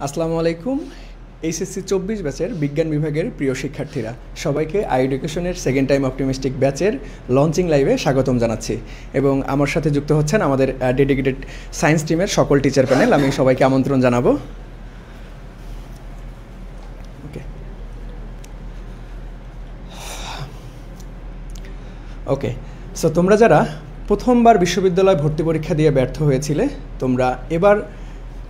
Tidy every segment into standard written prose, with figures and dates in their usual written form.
আসসালামু আলাইকুম। এইচএসসি 24 ব্যাচের বিজ্ঞান বিভাগের প্রিয় শিক্ষার্থীরা সবাইকে এডুকেশনের সেকেন্ড টাইম অপটিমিস্টিক ব্যাচের লঞ্চিং লাইভে স্বাগতম জানাচ্ছি এবং আমার সাথে যুক্ত হচ্ছেন আমাদের ডেডিকেটেড সায়েন্স টিমের সকল টিচার প্যানেল। আমি সবাইকে আমন্ত্রণ জানাবো। ওকে ওকে সো তোমরা যারা প্রথমবার বিশ্ববিদ্যালয় ভর্তি পরীক্ষা দিয়ে ব্যর্থ হয়েছিলে, তোমরা এবার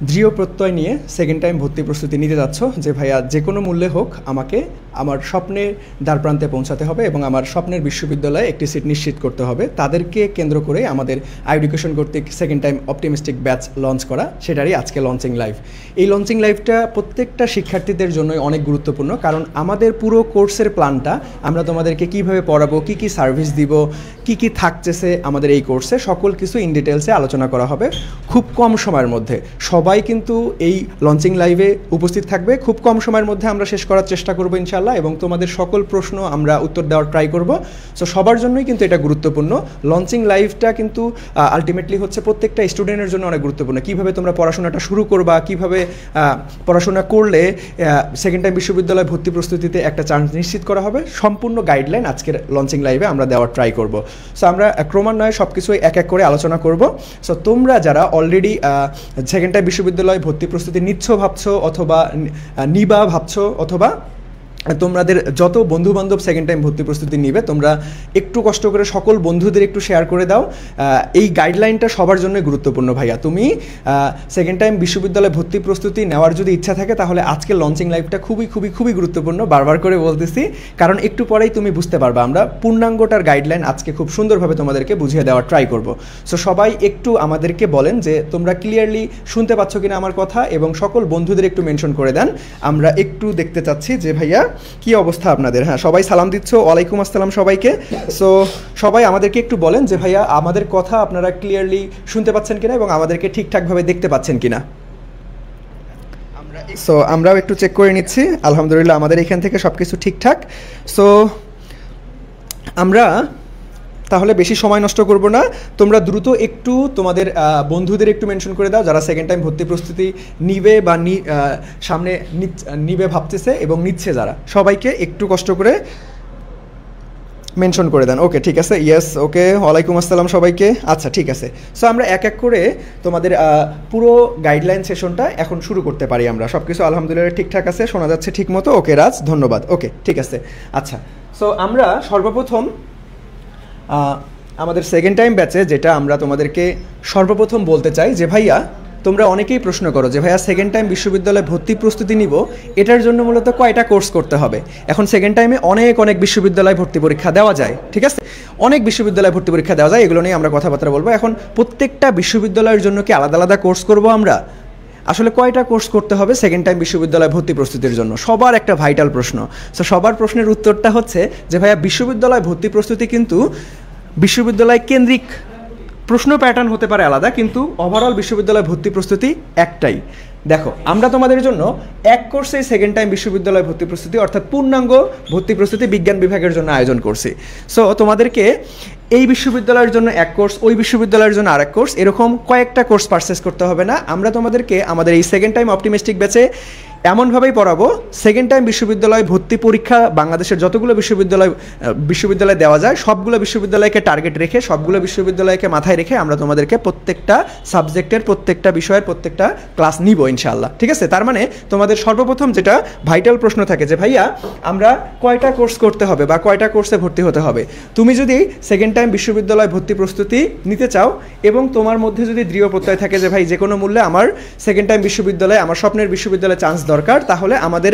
দৃঢ় প্রত্যয় নিয়ে সেকেন্ড টাইম ভর্তি প্রস্তুতি নিতে যাচ্ছ যে ভাইয়া যে কোনো মূল্যে হোক আমাকে আমার স্বপ্নের দ্বারপ্রান্তে পৌঁছাতে হবে এবং আমার স্বপ্নের বিশ্ববিদ্যালয়ে একটি সিট নিশ্চিত করতে হবে। তাদেরকে কেন্দ্র করে আমাদের এডুকেশন কর্তৃক second time optimistic batch launch করা, সেটারই আজকে লঞ্চিং লাইভ। এই লঞ্চিং লাইভটা প্রত্যেকটা শিক্ষার্থীদের জন্যই অনেক গুরুত্বপূর্ণ, কারণ আমাদের পুরো কোর্সের প্ল্যানটা আমরা তোমাদেরকে কীভাবে পড়াবো, কী কী সার্ভিস দিব, কী কী থাকতেছে আমাদের এই কোর্সে, সকল কিছু ইন ডিটেলসে আলোচনা করা হবে খুব কম সময়ের মধ্যে। সবাই কিন্তু এই লঞ্চিং লাইভে উপস্থিত থাকবে। খুব কম সময়ের মধ্যে আমরা শেষ করার চেষ্টা করবো ইনশাআল্লাহ, এবং তোমাদের সকল প্রশ্ন আমরা উত্তর দেওয়ার ট্রাই করব। সো সবার জন্যই কিন্তু এটা গুরুত্বপূর্ণ। লঞ্চিং লাইভটা কিন্তু আলটিমেটলি হচ্ছে প্রত্যেকটা স্টুডেন্টের জন্য অনেক গুরুত্বপূর্ণ। কীভাবে তোমরা পড়াশোনাটা শুরু করবা, কীভাবে পড়াশোনা করলে সেকেন্ড টাইম বিশ্ববিদ্যালয় ভর্তি প্রস্তুতিতে একটা চান্স নিশ্চিত করা হবে, সম্পূর্ণ গাইডলাইন আজকের লঞ্চিং লাইভে আমরা দেওয়ার ট্রাই করব। সো আমরা ক্রমান্বয়ে সব কিছুই এক এক করে আলোচনা করব। সো তোমরা যারা অলরেডি সেকেন্ড টাইম বিশ্ববিদ্যালয় ভর্তি প্রস্তুতি নিচ্ছ ভাবছো, অথবা নিবা ভাবছো, অথবা তোমাদের যত বন্ধুবান্ধব সেকেন্ড টাইম ভর্তি প্রস্তুতি নিবে, তোমরা একটু কষ্ট করে সকল বন্ধুদের একটু শেয়ার করে দাও। এই গাইডলাইনটা সবার জন্যই গুরুত্বপূর্ণ ভাইয়া। তুমি সেকেন্ড টাইম বিশ্ববিদ্যালয়ে ভর্তি প্রস্তুতি নেওয়ার যদি ইচ্ছা থাকে, তাহলে আজকে লঞ্চিং লাইভটা খুবই খুবই খুবই গুরুত্বপূর্ণ। বারবার করে বলতেছি, কারণ একটু পরেই তুমি বুঝতে পারবা। আমরা পূর্ণাঙ্গটার গাইডলাইন আজকে খুব সুন্দরভাবে তোমাদেরকে বুঝিয়ে দেওয়ার ট্রাই করব। সো সবাই একটু আমাদেরকে বলেন যে তোমরা ক্লিয়ারলি শুনতে পাচ্ছ কিনা আমার কথা, এবং সকল বন্ধুদের একটু মেনশন করে দেন। আমরা একটু দেখতে চাচ্ছি যে ভাইয়া কি অবস্থা আপনাদের। হ্যাঁ, সবাই সালাম দিচ্ছ, ওয়ালাইকুম আসসালাম সবাইকে। সো সবাই আমাদেরকে একটু বলেন যে ভাইয়া আমাদের কথা আপনারা ক্লিয়ারলি শুনতে পাচ্ছেন কিনা এবং আমাদেরকে ঠিকঠাকভাবে দেখতে পাচ্ছেন কিনা। সো আমরাও একটু চেক করে নিচ্ছি। আলহামদুলিল্লাহ আমাদের এখান থেকে সব কিছু ঠিকঠাক। সো আমরা তাহলে বেশি সময় নষ্ট করব না। তোমরা দ্রুত একটু তোমাদের বন্ধুদের একটু মেনশন করে দাও যারা সেকেন্ড টাইম ভর্তি প্রস্তুতি নিবে বা সামনে নিবে ভাবতেছে এবং নিচ্ছে যারা, সবাইকে একটু কষ্ট করে মেনশন করে দেন। ওকে, ঠিক আছে, ইয়েস, ওকে, ওয়ালাইকুম আসসালাম সবাইকে। আচ্ছা, ঠিক আছে। সো আমরা এক এক করে তোমাদের পুরো গাইডলাইন সেশনটা এখন শুরু করতে পারি। আমরা সব কিছু আলহামদুলিল্লাহ ঠিকঠাক আছে, শোনা যাচ্ছে ঠিক মতো। ওকে রাজ, ধন্যবাদ। ওকে, ঠিক আছে। আচ্ছা, সো আমরা সর্বপ্রথম আমাদের সেকেন্ড টাইম ব্যাচে যেটা আমরা তোমাদেরকে সর্বপ্রথম বলতে চাই যে ভাইয়া, তোমরা অনেকেই প্রশ্ন করো যে ভাইয়া সেকেন্ড টাইম বিশ্ববিদ্যালয়ে ভর্তি প্রস্তুতি নিব, এটার জন্য মূলত কয়টা কোর্স করতে হবে। এখন সেকেন্ড টাইমে অনেক বিশ্ববিদ্যালয় ভর্তি পরীক্ষা দেওয়া যায়, ঠিক আছে, অনেক বিশ্ববিদ্যালয় ভর্তি পরীক্ষা দেওয়া যায়, এগুলো নিয়ে আমরা কথাবার্তা বলবো। এখন প্রত্যেকটা বিশ্ববিদ্যালয়ের জন্য কি আলাদা আলাদা কোর্স করব আমরা? আসলে কয়টা কোর্স করতে হবে সেকেন্ড টাইম বিশ্ববিদ্যালয় ভর্তি প্রস্তুতির জন্য, সবার একটা ভাইটাল প্রশ্ন। সো সবার প্রশ্নের উত্তরটা হচ্ছে যে ভাইয়া বিশ্ববিদ্যালয় ভর্তি প্রস্তুতি কিন্তু বিশ্ববিদ্যালয় কেন্দ্রিক প্রশ্ন প্যাটার্ন হতে পারে আলাদা, কিন্তু ওভারঅল বিশ্ববিদ্যালয় ভর্তি প্রস্তুতি একটাই। দেখো, আমরা তোমাদের জন্য এক কোর্সে সেকেন্ড টাইম বিশ্ববিদ্যালয় ভর্তি প্রস্তুতি অর্থাৎ পূর্ণাঙ্গ ভর্তি প্রস্তুতি বিজ্ঞান বিভাগের জন্য আয়োজন করছি। সো তোমাদেরকে এই বিশ্ববিদ্যালয়ের জন্য এক কোর্স, ওই বিশ্ববিদ্যালয়ের জন্য আরেক কোর্স, এরকম কয়েকটা কোর্স পারচেস করতে হবে না। আমরা তোমাদেরকে আমাদের এই সেকেন্ড টাইম অপটিমিস্টিক ব্যাচে এমনভাবেই পড়াবো, সেকেন্ড টাইম বিশ্ববিদ্যালয় ভর্তি পরীক্ষা বাংলাদেশের যতগুলো বিশ্ববিদ্যালয় দেওয়া যায় সবগুলো বিশ্ববিদ্যালয়কে টার্গেট রেখে, সবগুলো বিশ্ববিদ্যালয়কে মাথায় রেখে আমরা তোমাদেরকে প্রত্যেকটা সাবজেক্টের প্রত্যেকটা বিষয়ের প্রত্যেকটা ক্লাস নিব ইনশাআল্লাহ, ঠিক আছে। তার মানে তোমাদের সর্বপ্রথম যেটা ভাইটাল প্রশ্ন থাকে যে ভাইয়া আমরা কয়টা কোর্স করতে হবে বা কয়টা কোর্সে ভর্তি হতে হবে। তুমি যদি সেকেন্ড টাইম বিশ্ববিদ্যালয় ভর্তি প্রস্তুতি নিতে চাও এবং তোমার মধ্যে যদি দৃঢ় প্রত্যয় থাকে যে ভাই যে কোনো মূল্যে আমার সেকেন্ড টাইম বিশ্ববিদ্যালয়, আমার স্বপ্নের বিশ্ববিদ্যালয়ে চান্স দরকার, তাহলে আমাদের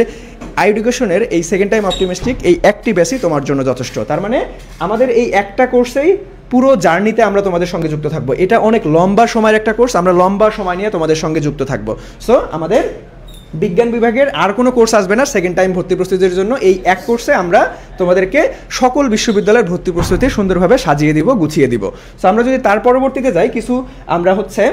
এডুকেশনের এই সেকেন্ড টাইম অপটিমিস্টিক এই একটি বেসই তোমার জন্য যথেষ্ট। তার মানে আমাদের এই একটা কোর্সেই পুরো জার্নিতে আমরা তোমাদের সঙ্গে যুক্ত থাকবো। এটা অনেক লম্বা সময়ের একটা কোর্স, আমরা লম্বা সময় নিয়ে তোমাদের সঙ্গে যুক্ত থাকবো। সো আমাদের বিজ্ঞান বিভাগের আর কোনো কোর্স আসবে না সেকেন্ড টাইম ভর্তি প্রস্তুতির জন্য। এই এক কোর্সে আমরা তোমাদেরকে সকল বিশ্ববিদ্যালয়ের ভর্তি প্রস্তুতি সুন্দরভাবে সাজিয়ে দিব, গুছিয়ে দিব। সো আমরা যদি তার পরবর্তীতে যাই, কিছু আমরা হচ্ছে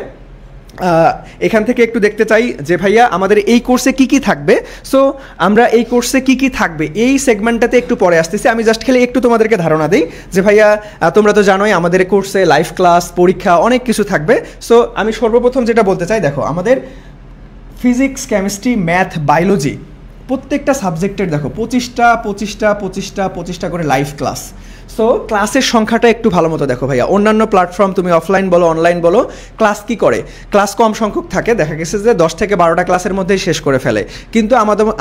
এখান থেকে একটু দেখতে চাই যে ভাইয়া আমাদের এই কোর্সে কি কি থাকবে। সো আমরা এই কোর্সে কি কি থাকবে এই সেগমেন্টটাতে একটু পরে আসতেছি। আমি জাস্ট খেলে একটু তোমাদেরকে ধারণা দিই যে ভাইয়া তোমরা তো জানোই আমাদের কোর্সে লাইভ ক্লাস, পরীক্ষা অনেক কিছু থাকবে। সো আমি সর্বপ্রথম যেটা বলতে চাই, দেখো আমাদের ফিজিক্স, কেমিস্ট্রি, ম্যাথ, বায়োলজি প্রত্যেকটা সাবজেক্টের দেখো 25টা করে লাইভ ক্লাস। সো ক্লাসের সংখ্যাটা একটু ভালো মতো দেখো ভাইয়া। অন্যান্য প্ল্যাটফর্ম তুমি অফলাইন বলো অনলাইন বলো, ক্লাস কি করে, ক্লাস কম সংখ্যক থাকে, দেখা গেছে যে 10 থেকে 12টা ক্লাসের মধ্যেই শেষ করে ফেলে। কিন্তু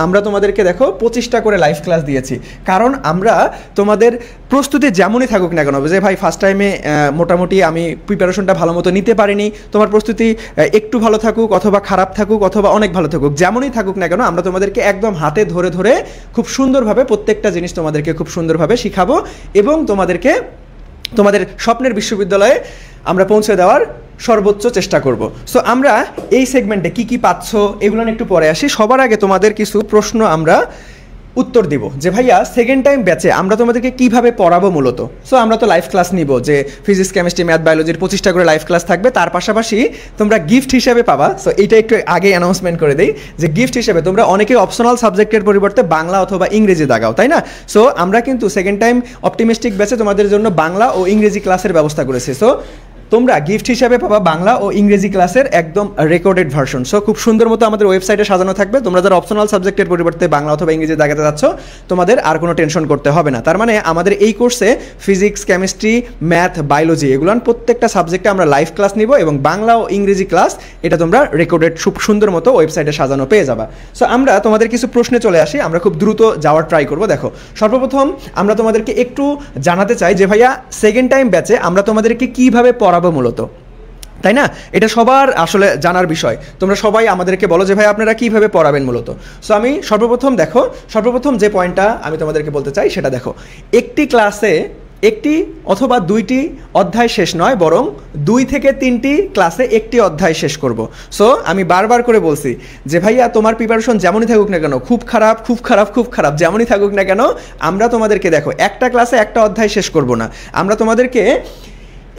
আমরা তোমাদেরকে দেখো 25টা করে লাইভ ক্লাস দিয়েছি, কারণ আমরা তোমাদের প্রস্তুতি যেমনই থাকুক না কেন, যে ভাই ফার্স্ট টাইমে মোটামুটি আমি প্রিপারেশনটা ভালো মতো নিতে পারিনি, তোমার প্রস্তুতি একটু ভালো থাকুক অথবা খারাপ থাকুক অথবা অনেক ভালো থাকুক, যেমনই থাকুক না কেন, আমরা তোমাদেরকে একদম হাতে ধরে ধরে খুব সুন্দরভাবে প্রত্যেকটা জিনিস তোমাদেরকে খুব সুন্দরভাবে শিখাবো এবং তোমাদেরকে তোমাদের স্বপ্নের বিশ্ববিদ্যালয়ে আমরা পৌঁছে দেওয়ার সর্বোচ্চ চেষ্টা করব। সো আমরা এই সেগমেন্টে কি কি পাচ্ছ এগুলো একটু পরে আসি। সবার আগে তোমাদের কিছু প্রশ্ন আমরা উত্তর দিব যে ভাইয়া সেকেন্ড টাইম ব্যাচে আমরা তোমাদেরকে কিভাবে পড়াবো মূলত। সো আমরা তো লাইভ ক্লাস নিব, যে ফিজিক্স, কেমিস্ট্রি, ম্যাথ, বায়োলজির 25টা করে লাইভ ক্লাস থাকবে, তার পাশাপাশি তোমরা গিফট হিসেবে পাবা। সো এইটা একটু আগে অ্যানাউন্সমেন্ট করে দিই যে গিফট হিসেবে তোমরা অনেকে অপশনাল সাবজেক্টের পরিবর্তে বাংলা অথবা ইংরেজি দাগাও, তাই না? সো আমরা কিন্তু সেকেন্ড টাইম অপটিমিস্টিক ব্যাচে তোমাদের জন্য বাংলা ও ইংরেজি ক্লাসের ব্যবস্থা করেছি। সো তোমরা গিফট হিসাবে পাবা বাংলা ও ইংরেজি ক্লাসের একদম রেকর্ডেড ভার্সন। সো খুব সুন্দর মতো আমাদের ওয়েবসাইটে সাজানো থাকবে। তোমরা যারা অপশনাল সাবজেক্টের পরিবর্তে বাংলা অথবা ইংরেজি দেখাতে যাচ্ছ, তোমাদের আর কোনো টেনশন করতে হবে না। তার মানে আমাদের এই কোর্সে ফিজিক্স, কেমিস্ট্রি, ম্যাথ, বায়োলজি এগুলো প্রত্যেকটা সাবজেক্টে আমরা লাইভ ক্লাস নিব এবং বাংলা ও ইংরেজি ক্লাস এটা তোমরা রেকর্ডেড খুব সুন্দর মতো ওয়েবসাইটে সাজানো পেয়ে যাবা। সো আমরা তোমাদের কিছু প্রশ্নে চলে আসি, আমরা খুব দ্রুত যাওয়ার ট্রাই করবো। দেখো, সর্বপ্রথম আমরা তোমাদেরকে একটু জানাতে চাই যে ভাইয়া সেকেন্ড টাইম ব্যাচে আমরা তোমাদেরকে কিভাবে পড়াবো মূলত, তাই না? এটা সবার আসলে জানার বিষয়। তোমরা সবাই আমাদেরকে বলো যে ভাই আপনারা কীভাবে পড়াবেন মূলত। সো আমি সর্বপ্রথম যে পয়েন্টটা আমি তোমাদেরকে বলতে চাই সেটা দেখো, একটি ক্লাসে একটি অথবা দুইটি অধ্যায় শেষ নয়, বরং 2 থেকে 3টি ক্লাসে একটি অধ্যায় শেষ করব। সো আমি বারবার করে বলছি যে ভাইয়া তোমার প্রিপারেশন যেমনই থাকুক না কেন, খুব খারাপ যেমনই থাকুক না কেন, আমরা তোমাদেরকে দেখো একটা ক্লাসে একটা অধ্যায় শেষ করব না, আমরা তোমাদেরকে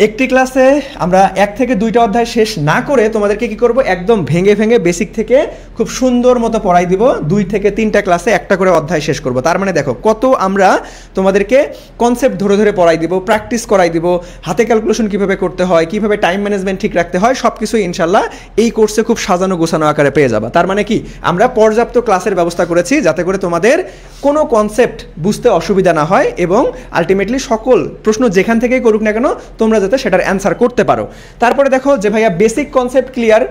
একটি ক্লাসে আমরা 1 থেকে 2টা অধ্যায় শেষ না করে তোমাদেরকে কি করব, একদম ভেঙে বেসিক থেকে খুব সুন্দর মতো পড়াই দিব। 2 থেকে 3টা ক্লাসে একটা করে অধ্যায় শেষ করব। তার মানে দেখো কত আমরা তোমাদেরকে কনসেপ্ট ধরে ধরে পড়াই দিব, প্র্যাকটিস করাই দিব, হাতে ক্যালকুলেশন কিভাবে করতে হয়, কিভাবে টাইম ম্যানেজমেন্ট ঠিক রাখতে হয়, সব কিছুই ইনশাল্লাহ এই কোর্সে খুব সাজানো গোছানো আকারে পেয়ে যাবা। তার মানে কি, আমরা পর্যাপ্ত ক্লাসের ব্যবস্থা করেছি যাতে করে তোমাদের কোনো কনসেপ্ট বুঝতে অসুবিধা না হয় এবং আলটিমেটলি সকল প্রশ্ন যেখান থেকেই করুক না কেন তোমরা যাতে সেটার অ্যান্সার করতে পারো। তারপরে দেখো যে ভাইয়া বেসিক কনসেপ্ট ক্লিয়ার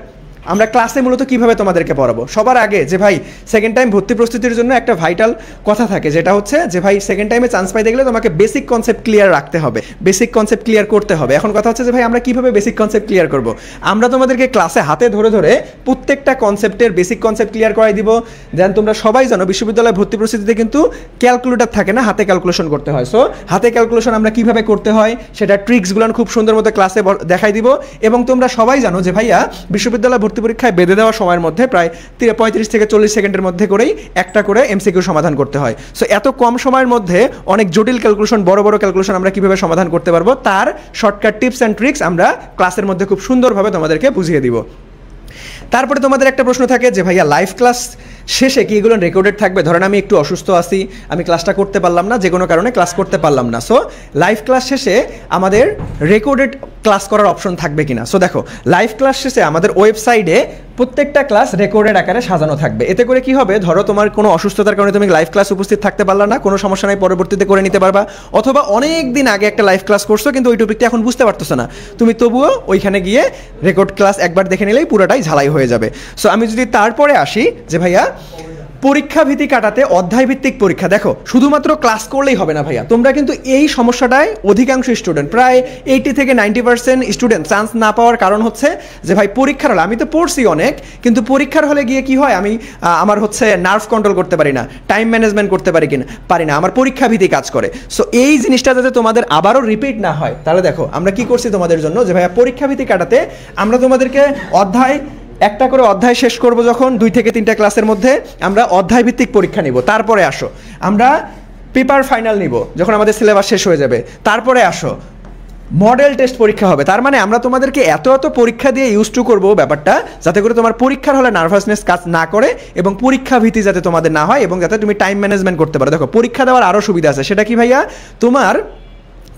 আমরা ক্লাসে মূলত কিভাবে তোমাদেরকে পড়াবো। সবার আগে যে ভাই সেকেন্ড টাইম ভর্তি প্রস্তুতির জন্য একটা ভাইটাল কথা থাকে, যেটা হচ্ছে যে ভাই সেকেন্ড টাইমে চান্স পাইতে গেলে তোমাকে বেসিক কনসেপ্ট ক্লিয়ার রাখতে হবে, বেসিক কনসেপ্ট ক্লিয়ার করতে হবে। এখন কথা হচ্ছে যে ভাই আমরা কিভাবে বেসিক কনসেপ্ট ক্লিয়ার করব। আমরা তোমাদেরকে ক্লাসে হাতে ধরে ধরে প্রত্যেকটা কনসেপ্টের বেসিক কনসেপ্ট ক্লিয়ার করাই দিব। দেন তোমরা সবাই জানো বিশ্ববিদ্যালয়ে ভর্তি প্রস্তুতিতে কিন্তু ক্যালকুলেটর থাকে না, হাতে ক্যালকুলেশন করতে হয়। সো হাতে ক্যালকুলেশন আমরা কিভাবে করতে হয় সেটা ট্রিক্সগুলো খুব সুন্দর মতো ক্লাসে দেখাই দিব। এবং তোমরা সবাই জানো যে ভাইয়া বিশ্ববিদ্যালয় ভর্তি পরীক্ষায় বেঁধে দেওয়া সময়ের মধ্যে প্রায় 35 থেকে 40 সেকেন্ডের মধ্যে করেই একটা করে এমসিকিউ সমাধান করতে হয়। সো এত কম সময়ের মধ্যে অনেক জটিল ক্যালকুলেশন, বড় ক্যালকুলেশন আমরা কিভাবে সমাধান করতে পারবো তার শর্টকাট টিপস অ্যান্ড ট্রিক্স আমরা ক্লাসের মধ্যে খুব সুন্দরভাবে তোমাদেরকে বুঝিয়ে দিব। তারপরে তোমাদের একটা প্রশ্ন থাকে যে ভাইয়া লাইভ ক্লাস শেষে কি এগুলো রেকর্ডেড থাকবে? ধরেন আমি একটু অসুস্থ আছি, আমি ক্লাসটা করতে পারলাম না, যে কোনো কারণে ক্লাস করতে পারলাম না। সো লাইভ ক্লাস শেষে আমাদের রেকর্ডেড ক্লাস করার অপশন থাকবে কিনা। সো দেখো, লাইভ ক্লাস শেষে আমাদের ওয়েবসাইটে প্রত্যেকটা ক্লাস রেকর্ডেড আকারে সাজানো থাকবে। এতে করে কি হবে, ধরো তোমার কোনো অসুস্থতার কারণে তুমি লাইভ ক্লাস উপস্থিত থাকতে পারলা না, কোনো সমস্যা নাই, পরবর্তীতে করে নিতে পারবা। অথবা অনেক দিন আগে একটা লাইভ ক্লাস করছো কিন্তু ওই টপিকটা এখন বুঝতে পারতেছো না, তুমি তবুও ওইখানে গিয়ে রেকর্ড ক্লাস একবার দেখে নিলেই পুরোটাই ঝালাই হয়ে যাবে। সো আমি যদি তারপরে আসি যে ভাইয়া পরীক্ষা ভীতি কাটাতে অধ্যায় ভিত্তিক পরীক্ষা, দেখো শুধুমাত্র ক্লাস করলেই হবে না ভাইয়া, তোমরা কিন্তু এই সমস্যাটায় অধিকাংশ স্টুডেন্ট প্রায় 80 থেকে 90% স্টুডেন্ট চান্স না পাওয়ার কারণ হচ্ছে যে ভাই পরীক্ষার হলে আমি তো পড়ছি অনেক, কিন্তু পরীক্ষার হলে গিয়ে কি হয়, আমি আমার হচ্ছে নার্ভ কন্ট্রোল করতে পারি না, টাইম ম্যানেজমেন্ট করতে পারি না, আমার পরীক্ষা ভীতি কাজ করে। সো এই জিনিসটা যাতে তোমাদের আবারও রিপিট না হয়, তাহলে দেখো আমরা কি করছি তোমাদের জন্য যে ভাইয়া পরীক্ষা ভীতি কাটাতে আমরা তোমাদেরকে একটা করে অধ্যায় শেষ করব যখন 2 থেকে 3টা ক্লাসের মধ্যে আমরা অধ্যায় ভিত্তিক পরীক্ষা নিব। তারপরে আসো আমরা পেপার ফাইনাল নিব যখন আমাদের সিলেবাস শেষ হয়ে যাবে। তারপরে আসো মডেল টেস্ট পরীক্ষা হবে। তার মানে আমরা তোমাদেরকে এত পরীক্ষা দিয়ে ইউজ টু করবো ব্যাপারটা, যাতে করে তোমার পরীক্ষার হলে নার্ভাসনেস কাজ না করে এবং পরীক্ষা ভীতি যাতে তোমাদের না হয় এবং যাতে তুমি টাইম ম্যানেজমেন্ট করতে পারো। দেখো পরীক্ষা দেওয়ার আরও সুবিধা আছে, সেটা কি ভাইয়া, তোমার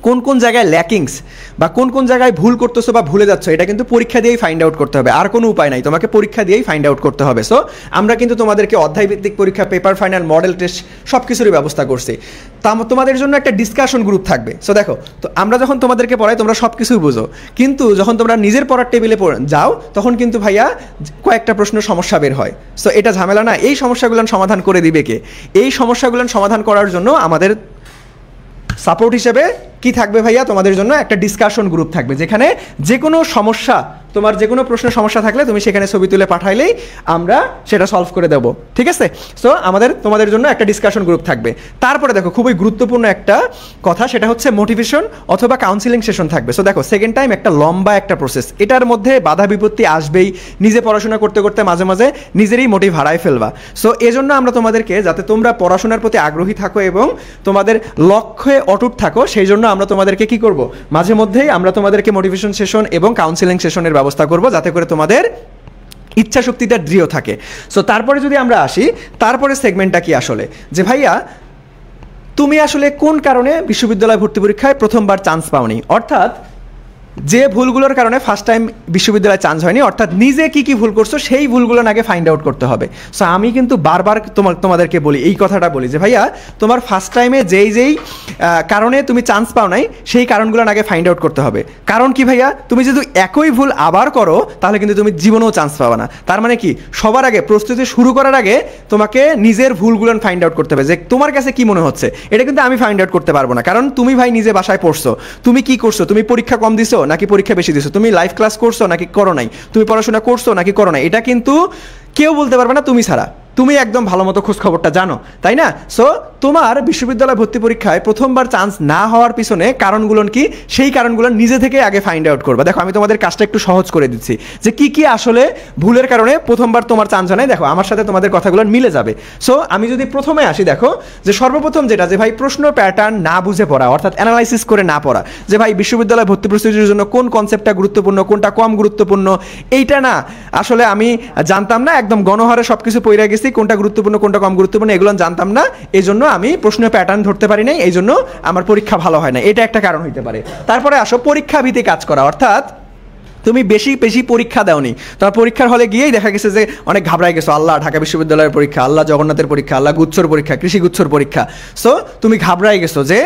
কোন কোন জায়গায় ল্যাকিংস বা কোন কোন জায়গায় ভুল করতেছো বা ভুলে যাচ্ছ, এটা কিন্তু পরীক্ষা দিয়েই ফাইন্ড আউট করতে হবে, আর কোনো উপায় নাই, তোমাকে পরীক্ষা দিয়েই ফাইন্ড আউট করতে হবে। সো আমরা কিন্তু তোমাদেরকে অধ্যায়ভিত্তিক পরীক্ষা, পেপার ফাইনাল, মডেল টেস্ট সব কিছুরই ব্যবস্থা করছি। তা তোমাদের জন্য একটা ডিসকাশন গ্রুপ থাকবে। সো দেখো, তো আমরা যখন তোমাদেরকে পড়াই তোমরা সব কিছুই বুঝো, কিন্তু যখন তোমরা নিজের পড়ার টেবিলে যাও তখন কিন্তু ভাইয়া কয়েকটা প্রশ্ন সমস্যা বের হয়। সো এটা ঝামেলা না, এই সমস্যাগুলো সমাধান করে দিবে কে? এই সমস্যাগুলো সমাধান করার জন্য আমাদের সাপোর্ট হিসেবে কি থাকবে ভাইয়া? তোমাদের জন্য একটা ডিসকাশন গ্রুপ থাকবে, যেখানে যে কোনো সমস্যা, তোমার যে কোনো প্রশ্নের সমস্যা থাকলে তুমি সেখানে ছবি তুলে পাঠাইলেই আমরা সেটা সলভ করে দেবো, ঠিক আছে? সো তোমাদের জন্য একটা ডিসকাশন গ্রুপ থাকবে। তারপরে দেখো, খুবই গুরুত্বপূর্ণ একটা কথা, সেটা হচ্ছে মোটিভেশন অথবা কাউন্সিলিং সেশন থাকবে। সো দেখো, সেকেন্ড টাইম একটা লম্বা একটা প্রসেস, এটার মধ্যে বাধা বিপত্তি আসবেই, নিজে পড়াশোনা করতে করতে মাঝে মাঝে নিজেরই মোটিভ হারায় ফেলবা। সো এজন্য আমরা তোমাদেরকে, যাতে তোমরা পড়াশোনার প্রতি আগ্রহী থাকো এবং তোমাদের লক্ষ্যে অটুট থাকো, সেই জন্য আমরা তোমাদেরকে কি করব, মাঝে মধ্যেই আমরা তোমাদেরকে মোটিভেশন সেশন এবং কাউন্সিলিং সেশনের ব্যবস্থা করব, যাতে করে তোমাদের ইচ্ছা শক্তিটা দৃঢ় থাকে। সো তারপরে যদি আমরা আসি, তারপরে সেগমেন্টটা কি আসলে, যে ভাইয়া তুমি আসলে কোন কারণে বিশ্ববিদ্যালয় ভর্তি পরীক্ষায় প্রথমবার চান্স পাওনি, অর্থাৎ যে ভুলগুলোর কারণে ফার্স্ট টাইম বিশ্ববিদ্যালয়ে চান্স হয়নি, অর্থাৎ নিজে কি কি ভুল করছো সেই ভুলগুলো আগে ফাইন্ড আউট করতে হবে। সো আমি কিন্তু বারবার তোমাদেরকে বলি, এই কথাটা বলি যে ভাইয়া তোমার ফার্স্ট টাইমে যেই কারণে তুমি চান্স পাও নাই সেই কারণগুলো আগে ফাইন্ড আউট করতে হবে। কারণ কি ভাইয়া, তুমি যদি একই ভুল আবার করো তাহলে কিন্তু তুমি জীবনেও চান্স পাবে না। তার মানে কি, সবার আগে প্রস্তুতি শুরু করার আগে তোমাকে নিজের ভুলগুলো ফাইন্ড আউট করতে হবে, যে তোমার কাছে কি মনে হচ্ছে। এটা কিন্তু আমি ফাইন্ড আউট করতে পারবো না, কারণ তুমি ভাই নিজে বাসায় পড়ছো, তুমি কি করছো, তুমি পরীক্ষা কম দিছো নাকি পরীক্ষা বেশি দিছো, তুমি লাইভ ক্লাস করছো নাকি করো নাই, তুমি পড়াশোনা করছো নাকি করো নাই, এটা কিন্তু কেউ বলতে পারবে না তুমি ছাড়া। তুমি একদম ভালো মতো খোঁজ খবরটা জানো, তাই না? সো তোমার বিশ্ববিদ্যালয় ভর্তি পরীক্ষায় প্রথমবার চান্স না হওয়ার পিছনে কারণগুলো কি, সেই কারণগুলো নিজে থেকে আগে ফাইন্ড আউট করবা। দেখো, আমি তোমাদের কাজটা একটু সহজ করে দিচ্ছি, যে কি কি আসলে ভুলের কারণে প্রথমবার তোমার চান্স হয় নাই। দেখো, আমার সাথে তোমাদের কথাগুলো মিলে যাবে। সো আমি যদি প্রথমে আসি, দেখো যে সর্বপ্রথম যেটা, যে ভাই প্রশ্ন প্যাটার্ন না বুঝে পড়া, অর্থাৎ অ্যানালাইসিস করে না পড়া, যে ভাই বিশ্ববিদ্যালয় ভর্তি প্রস্তুতির জন্য কোন কনসেপ্টটা গুরুত্বপূর্ণ, কোনটা কম গুরুত্বপূর্ণ, এইটা না আসলে আমি জানতাম না, একদম গণহারে সব কিছু পড়ে গেছি, কোনটা গুরুত্বপূর্ণ কোনটা কম গুরুত্বপূর্ণ এগুলো জানতাম না, এই জন্য আমি প্রশ্নের প্যাটার্ন ধরতে পারি নাই, এই জন্য আমার পরীক্ষা ভালো হয় না, এটা একটা কারণ হইতে পারে। তারপরে আসো পরীক্ষা ভিত্তিক কাজ করা, অর্থাৎ তুমি বেশি বেশি পরীক্ষা দাওনি, তোমার পরীক্ষার হলে গিয়েই দেখা গেছে যে অনেক ঘাবড়াই গেছো, আল্লাহ ঢাকা বিশ্ববিদ্যালয়ের পরীক্ষা, আল্লাহ জগন্নাথের পরীক্ষা, আল্লাহ গুচ্ছর পরীক্ষা, কৃষি গুচ্ছর পরীক্ষা। সো তুমি ঘাবড়াই গেছো যে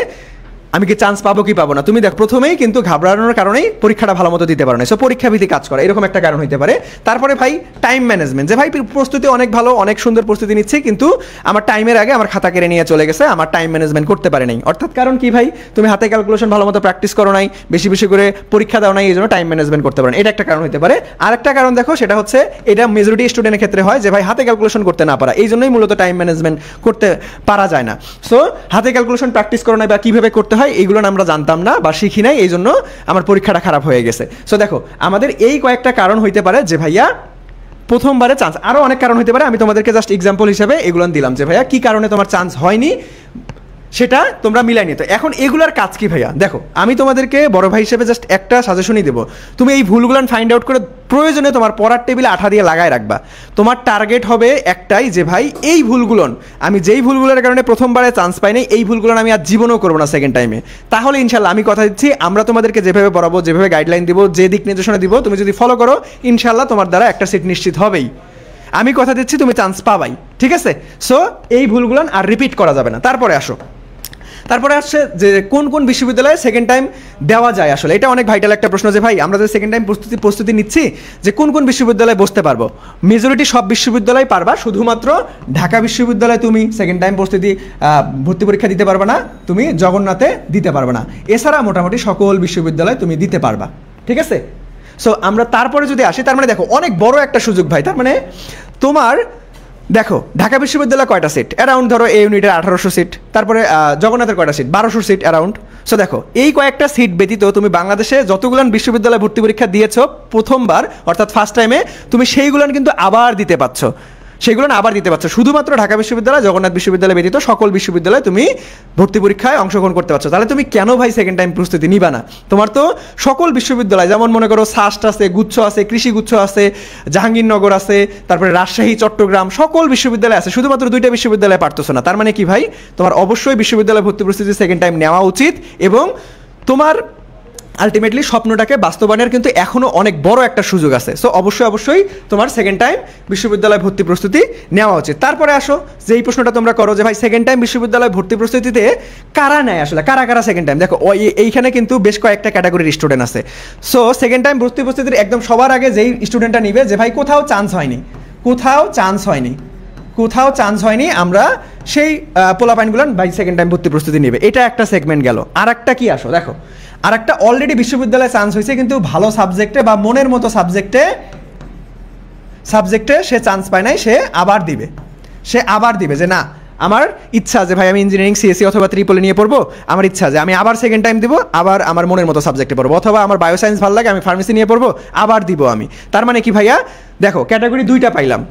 আমি কি চান্স পাবো কি পাবো না। তুমি দেখ, প্রথমেই কিন্তু ঘাবড়ানোর কারণেই পরীক্ষাটা ভালো মতো দিতে পারো না। সো পরীক্ষা ভিত্তিক কাজ করা এরকম একটা কারণ হইতে পারে। তারপরে ভাই টাইম ম্যানেজমেন্ট, যে ভাই প্রস্তুতি অনেক ভালো, অনেক সুন্দর প্রস্তুতি নিচ্ছে, কিন্তু আমার টাইমের আগে আমার খাতা কেড়ে নিয়ে চলে গেছে, আমার টাইম ম্যানেজমেন্ট করতে পারে নাই। অর্থাৎ কারণ কি ভাই, তুমি হাতে ক্যালকুলেশন ভালো মতো প্র্যাকটিস করো নাই, বেশি বেশি করে পরীক্ষা দাও নাই, এই জন্য টাইম ম্যানেজমেন্ট করতে পারো না, এটা একটা কারণ হতে পারে। আর একটা কারণ দেখো, সেটা হচ্ছে এটা মেজরিটি স্টুডেন্টের ক্ষেত্রে হয়, যে ভাই হাতে ক্যালকুলেশন করতে না পারা, এই জন্যই মূলত টাইম ম্যানেজমেন্ট করতে পারা যায় না। সো হাতে ক্যালকুলেশন প্র্যাকটিস করো নাই বা কীভাবে করতে হয় এইগুলো আমরা জানতাম না বা শিখি নাই, এই জন্য আমার পরীক্ষাটা খারাপ হয়ে গেছে। সো দেখো, আমাদের এই কয়েকটা কারণ হইতে পারে যে ভাইয়া প্রথমবারে চান্স, আরও অনেক কারণ হতে পারে, আমি তোমাদেরকে জাস্ট এক্সাম্পল হিসেবে এগুলো দিলাম, যে ভাইয়া কী কারণে তোমার চান্স হয়নি সেটা তোমরা মিলাই নিতে। এখন এগুলার কাজ কি ভাইয়া, দেখো আমি তোমাদেরকে বড় ভাই হিসেবে জাস্ট একটা সাজেশনই দেবো, তুমি এই ভুলগুলো ফাইন্ড আউট করে প্রয়োজনে তোমার পড়ার টেবিলে আঠা দিয়ে লাগায় রাখবা। তোমার টার্গেট হবে একটাই, যে ভাই এই ভুলগুলো, আমি যেই ভুলগুলোর কারণে প্রথমবারে চান্স পাইনি, এই ভুলগুলো আমি আর জীবনেও করবো না সেকেন্ড টাইমে। তাহলে ইনশাল্লাহ আমি কথা দিচ্ছি, আমরা তোমাদেরকে যেভাবে পড়াবো, যেভাবে গাইডলাইন দিব, যে দিক নির্দেশনা দিব, তুমি যদি ফলো করো ইনশাল্লাহ তোমার দ্বারা একটা সিট নিশ্চিত হবেই। আমি কথা দিচ্ছি তুমি চান্স পাবাই, ঠিক আছে? সো এই ভুলগুলো আর রিপিট করা যাবে না। তারপরে আসছে যে কোন কোন বিশ্ববিদ্যালয়ে সেকেন্ড টাইম দেওয়া যায়। আসলে এটা অনেক ভাইটাল একটা প্রশ্ন, যে ভাই আমরা যে সেকেন্ড টাইম প্রস্তুতি নিচ্ছি, যে কোন কোন বিশ্ববিদ্যালয়ে বসতে পারবো। মেজরিটি সব বিশ্ববিদ্যালয় পারবা, শুধুমাত্র ঢাকা বিশ্ববিদ্যালয়ে তুমি সেকেন্ড টাইম ভর্তি পরীক্ষা দিতে পারবে না, তুমি জগন্নাথে দিতে পারবে না। এছাড়া মোটামুটি সকল বিশ্ববিদ্যালয়ে তুমি দিতে পারবা, ঠিক আছে? সো আমরা তারপরে যদি আসি, তার মানে দেখো অনেক বড় একটা সুযোগ ভাই। তার মানে তোমার দেখো, ঢাকা বিশ্ববিদ্যালয় কয়টা সিট, অ্যারাউন্ড ধরো এ ইউনিটের 1800 সিট, তারপরে জগন্নাথের কয়টা সিট, 1200 সিট অ্যারাউন্ড। সো দেখো, এই কয়েকটা সিট ব্যতীত তুমি বাংলাদেশে যতগুলান বিশ্ববিদ্যালয় ভর্তি পরীক্ষা দিয়েছো প্রথমবার, অর্থাৎ ফার্স্ট টাইমে, তুমি সেইগুলান কিন্তু আবার দিতে পারছ, শুধুমাত্র ঢাকা বিশ্ববিদ্যালয়, জগন্নাথ বিশ্ববিদ্যালয় ব্যতীত সকল বিশ্ববিদ্যালয়ে তুমি ভর্তি পরীক্ষায় অংশগ্রহণ করতে পারছো। তাহলে তুমি কেন ভাই সেকেন্ড টাইম প্রস্তুতি নিবা না? তোমার তো সকল বিশ্ববিদ্যালয়, যেমন মনে করো সাস্ট আছে, গুচ্ছ আছে, কৃষি গুচ্ছ আছে, জাহাঙ্গীরনগর আছে, তারপরে রাজশাহী, চট্টগ্রাম, সকল বিশ্ববিদ্যালয় আছে, শুধুমাত্র 2টা বিশ্ববিদ্যালয়ে পারতেছো না। তার মানে কি ভাই, তোমার অবশ্যই বিশ্ববিদ্যালয় ভর্তি প্রস্তুতি সেকেন্ড টাইম নেওয়া উচিত এবং তোমার আলটিমেটলি স্বপ্নটাকে বাস্তবায়নের কিন্তু এখনও অনেক বড় একটা সুযোগ আছে। সো অবশ্যই তোমার সেকেন্ড টাইম বিশ্ববিদ্যালয় ভর্তি প্রস্তুতি নেওয়া উচিত। তারপরে আসো যে এই প্রশ্নটা তোমরা করো যে ভাই সেকেন্ড টাইম বিশ্ববিদ্যালয় ভর্তি প্রস্তুতিতে কারা নেয় আসলে, কারা সেকেন্ড টাইম। দেখো এইখানে কিন্তু বেশ কয়েকটা ক্যাটাগরির স্টুডেন্ট আছে। সো সেকেন্ড টাইম ভর্তি প্রস্তুতির একদম সবার আগে যেই স্টুডেন্টটা নিবে যে ভাই কোথাও চান্স হয়নি আমরা সেই পোলাপাইনগুলো ভাই সেকেন্ড টাইম ভর্তি প্রস্তুতি নেবে, এটা একটা সেগমেন্ট গেল। আর একটা কি আসো দেখো, আর একটা অলরেডি বিশ্ববিদ্যালয়ে চান্স হয়েছে কিন্তু ভালো সাবজেক্টে বা মনের মতো সাবজেক্টে সে চান্স পায় নাই, সে আবার দিবে যে না আমার ইচ্ছা যে ভাই আমি ইঞ্জিনিয়ারিং সিএসসি অথবা ত্রিপলে নিয়ে পড়বো, আমার ইচ্ছা যে আমি আবার সেকেন্ড টাইম দিব, আবার আমার মনের মতো সাবজেক্টে পড়বো, অথবা আমার বায়োসায়েন্স ভালো লাগে আমি ফার্মেসি নিয়ে পড়বো, আবার দিব আমি। তার মানে কি ভাইয়া দেখো ক্যাটাগরি দুইটা পাইলাম।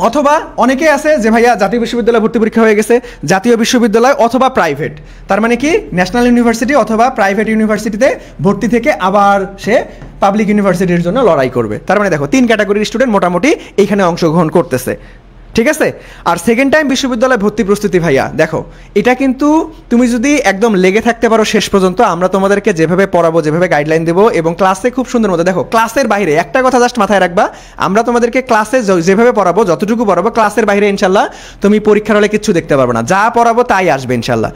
অথবা অনেকে আছে যে ভাইয়া জাতীয় বিশ্ববিদ্যালয় ভর্তি পরীক্ষা হয়ে গেছে, জাতীয় বিশ্ববিদ্যালয় অথবা প্রাইভেট, তার মানে কি ন্যাশনাল ইউনিভার্সিটি অথবা প্রাইভেট ইউনিভার্সিটিতে ভর্তি থেকে আবার সে পাবলিক ইউনিভার্সিটির জন্য লড়াই করবে। তার মানে দেখো 3 ক্যাটাগরির স্টুডেন্ট মোটামুটি এইখানে অংশগ্রহণ করতেছে, ঠিক আছে। আর সেকেন্ড টাইম বিশ্ববিদ্যালয় ভর্তি প্রস্তুতি ভাইয়া দেখো এটা কিন্তু তুমি যদি একদম লেগে থাকতে পারো শেষ পর্যন্ত, আমরা তোমাদেরকে যেভাবে পড়াবো, যেভাবে গাইডলাইন দেবো এবং ক্লাসে খুব সুন্দর মতো দেখো, ক্লাসের বাইরে একটা কথা জাস্ট মাথায় রাখবা, আমরা তোমাদেরকে ক্লাসে যেভাবে পড়াবো, যতটুকু পড়াবো, ক্লাসের বাইরে ইনশাল্লাহ তুমি পরীক্ষার হলে কিচ্ছু দেখতে পারবে না, যা পড়াবো তাই আসবে ইনশাল্লাহ।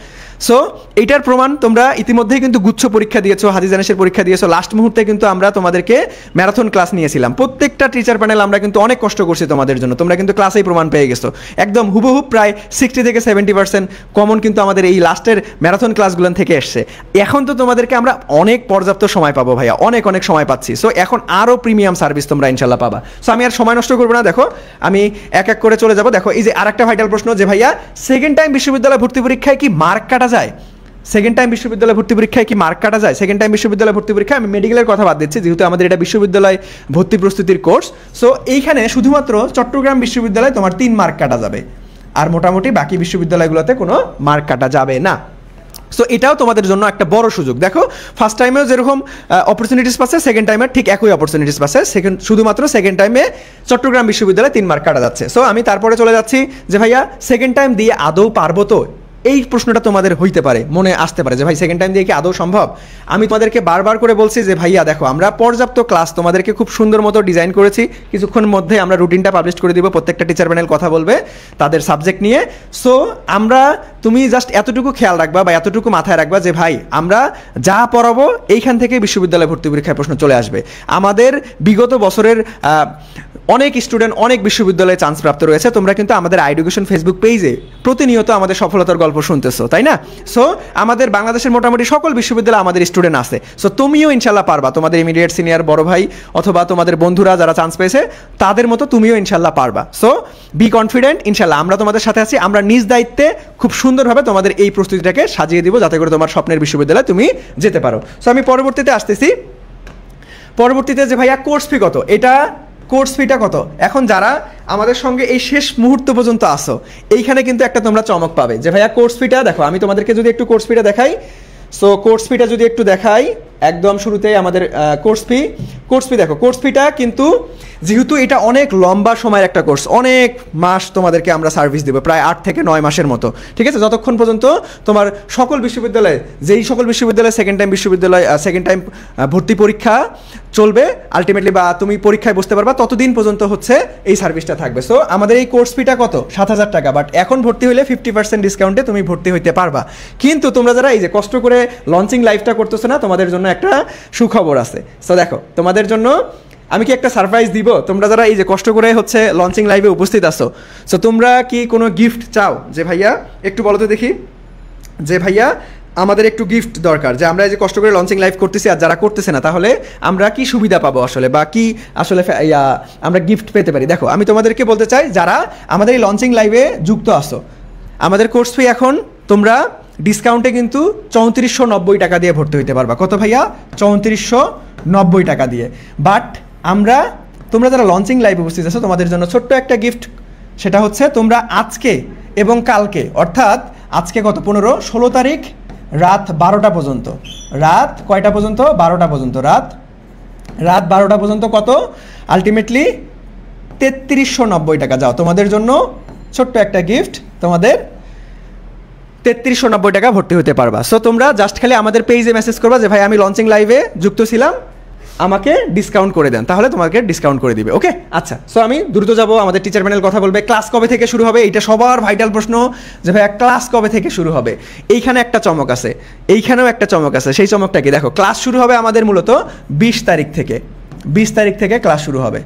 সো এইটার প্রমাণ তোমরা ইতিমধ্যেই কিন্তু গুচ্ছ পরীক্ষা দিয়েছো, হাদিস জানিসের পরীক্ষা দিয়েছো, লাস্ট মুহূর্তে কিন্তু আমরা তোমাদেরকে ম্যারাথন ক্লাস নিয়েছিলাম, প্রত্যেকটা টিচার প্যানেল আমরা কিন্তু অনেক কষ্ট করছি তোমাদের জন্য, তোমরা কিন্তু ক্লাসেই প্রমাণ পেয়ে গেছো একদম হুবহু প্রায় 60 থেকে 70% কমন কিন্তু আমাদের এই লাস্টের ম্যারাথন ক্লাসগুলো থেকে এসছে। এখন তো তোমাদেরকে আমরা অনেক পর্যাপ্ত সময় পাবো ভাইয়া, অনেক সময় পাচ্ছি। সো এখন আরও প্রিমিয়াম সার্ভিস তোমরা ইনশাল্লাহ পাবা। সো আমি আর সময় নষ্ট করবো না, দেখো আমি এক করে চলে যাবো। দেখো এই যে আরেকটা ভাইটাল প্রশ্ন যে ভাইয়া সেকেন্ড টাইম বিশ্ববিদ্যালয় ভর্তি পরীক্ষায় কি মার্ক কাটা যায়? সেকেন্ড টাইম বিশ্ববিদ্যালয় ভর্তি পরীক্ষায় কি মার্ক কাটা যায়? সেকেন্ড টাইম বিশ্ববিদ্যালয় ভর্তি পরীক্ষায় আমি মেডিকেলের কথা বাদ দিচ্ছি, যেহেতু আমাদের এটা বিশ্ববিদ্যালয় ভর্তি প্রস্তুতির কোর্স। সো এইখানে শুধুমাত্র চট্টগ্রাম বিশ্ববিদ্যালয় তোমার 3 মার্ক কাটা যাবে, আর মোটামুটি বাকি বিশ্ববিদ্যালয়গুলোতে কোনো মার্ক কাটা যাবে না। সো এটাও তোমাদের জন্য একটা বড় সুযোগ। দেখো ফার্স্ট টাইমেও যেরকম অপরচুনিটিস পাচ্ছে, সেকেন্ড টাইমে ঠিক একই অপরচুনিটিস পাচ্ছে, শুধুমাত্র সেকেন্ড টাইমে চট্টগ্রাম বিশ্ববিদ্যালয়ে 3 মার্ক কাটা যাচ্ছে। সো আমি তারপরে চলে যাচ্ছি যে ভাইয়া সেকেন্ড টাইম দিয়ে আদৌ পারবো তো? এই প্রশ্নটা তোমাদের হইতে পারে, মনে আসতে পারে যে ভাই সেকেন্ড টাইম দিয়ে কি আদৌ সম্ভব? আমি তোমাদেরকে বারবার করে বলছি যে ভাইয়া দেখো আমরা পর্যাপ্ত ক্লাস তোমাদেরকে খুব সুন্দর মতো ডিজাইন করেছি, কিছুক্ষণ মধ্যে আমরা রুটিনটা পাবলিশ করে দিব, প্রত্যেকটা টিচার প্যানেল কথা বলবে তাদের সাবজেক্ট নিয়ে। সো তুমি জাস্ট এতটুকু খেয়াল রাখবা বা এতটুকু মাথায় রাখবা যে ভাই আমরা যা পড়াবো এইখান থেকে বিশ্ববিদ্যালয় ভর্তি পরীক্ষায় প্রশ্ন চলে আসবে। আমাদের বিগত বছরের অনেক স্টুডেন্ট অনেক বিশ্ববিদ্যালয়ে চান্স প্রাপ্ত রয়েছে, তোমরা কিন্তু আমাদের এডুকেশন ফেসবুক পেজে প্রতিনিয়ত আমাদের সফলতার গল্প শুনতেছো, তাই না? সো আমাদের বাংলাদেশের মোটামুটি সকল বিশ্ববিদ্যালয়ে আমাদের স্টুডেন্ট আছে। সো তুমিও ইনশাল্লাহ পারবা, তোমাদের ইমিডিয়েট সিনিয়র বড় ভাই অথবা তোমাদের বন্ধুরা যারা চান্স পেয়েছে তাদের মতো তুমিও ইনশাল্লাহ পারবা। সো বি কনফিডেন্ট, ইনশাল্লাহ আমরা তোমাদের সাথে আছি, আমরা নিজ দায়িত্বে খুব সুন্দরভাবে তোমাদের এই প্রস্তুতিটাকে সাজিয়ে দিব যাতে করে তোমার স্বপ্নের বিশ্ববিদ্যালয়ে তুমি যেতে পারো। সো আমি পরবর্তীতে আসতেছি, পরবর্তীতে যে ভাইয়া কোর্স ফি কত, এটা কোর্স ফিটা কত? এখন যারা আমাদের সঙ্গে এই শেষ মুহূর্ত পর্যন্ত আসো এইখানে কিন্তু একটা তোমরা চমক পাবে যে ভাইয়া কোর্স ফিটা দেখো, আমি তোমাদেরকে যদি একটু কোর্স ফিটা দেখাই। সো কোর্স ফিটা যদি একটু দেখাই একদম শুরুতেই আমাদের কোর্স ফি দেখো, কোর্স ফিটা কিন্তু যেহেতু এটা অনেক লম্বা সময়ের একটা কোর্স, অনেক মাস তোমাদেরকে আমরা সার্ভিস দেবো, প্রায় 8 থেকে 9 মাসের মতো, ঠিক আছে? যতক্ষণ পর্যন্ত তোমার সকল বিশ্ববিদ্যালয়ে সকল বিশ্ববিদ্যালয়ে সেকেন্ড টাইম ভর্তি পরীক্ষা চলবে আলটিমেটলি, বা তুমি পরীক্ষায় বসতে পারবা, ততদিন পর্যন্ত হচ্ছে এই সার্ভিসটা থাকবে। সো আমাদের এই কোর্স ফিটা কত? 7,000 টাকা। বাট এখন ভর্তি হলে 50% ডিসকাউন্টে তুমি ভর্তি হইতে পারবা। কিন্তু তোমরা যারা এই যে কষ্ট করে লঞ্চিং লাইভটা করতেছো না, তোমাদের জন্য একটা সুখবর আছে। সো দেখো তোমাদের জন্য আমি কি একটা সারপ্রাইজ দিব, তোমরা যারা এই যে কষ্ট করে হচ্ছে লঞ্চিং লাইভে উপস্থিত আছো। সো তোমরা কি কোনো গিফট চাও যে ভাইয়া একটু বলো তো দেখি, যে ভাইয়া আমাদের একটু গিফট দরকার, যে আমরা এই যে কষ্ট করে লঞ্চিং লাইভ করতেছি আর যারা করতেছে না, তাহলে আমরা কি সুবিধা পাবো আসলে, বা কি আসলে আমরা গিফট পেতে পারি? দেখো আমি তোমাদেরকে বলতে চাই যারা আমাদের এই লঞ্চিং লাইভে যুক্ত আসো, আমাদের কোর্স ফি এখন তোমরা ডিসকাউন্টে কিন্তু 3490 টাকা দিয়ে ভর্তি হইতে পারবা। কত ভাইয়া? 3490 টাকা দিয়ে। বাট তোমরা যারা লঞ্চিং লাইভে উপস্থিত আছো তোমাদের জন্য ছোট্ট একটা গিফট, সেটা হচ্ছে তোমরা আজকে এবং কালকে, অর্থাৎ আজকে কত 15, 16 তারিখ রাত 12টা পর্যন্ত, রাত কয়টা পর্যন্ত? 12টা পর্যন্ত, রাত 12টা পর্যন্ত কত? আলটিমেটলি 3390 টাকা। যাও তোমাদের জন্য ছোট্ট একটা গিফট, তোমাদের 3390 টাকা ভর্তি হতে পারবা। সো তোমরা জাস্ট খালি আমাদের পেজে মেসেজ করবা যে ভাই আমি লঞ্চিং লাইভে যুক্ত ছিলাম, আমাকে ডিসকাউন্ট করে দেন, তাহলে তোমাকে ডিসকাউন্ট করে দিবে। ওকে, আচ্ছা। সো আমি দ্রুত যাব, আমাদের টিচার প্যানেল কথা বলবে। ক্লাস কবে থেকে শুরু হবে, এইটা সবার ভাইটাল প্রশ্ন যে ভাই ক্লাস কবে থেকে শুরু হবে। এইখানে একটা চমক আছে, এইখানেও একটা চমক আছে। সেই চমকটা কি দেখো, ক্লাস শুরু হবে আমাদের মূলত 20 তারিখ থেকে। 20 তারিখ থেকে ক্লাস শুরু হবে,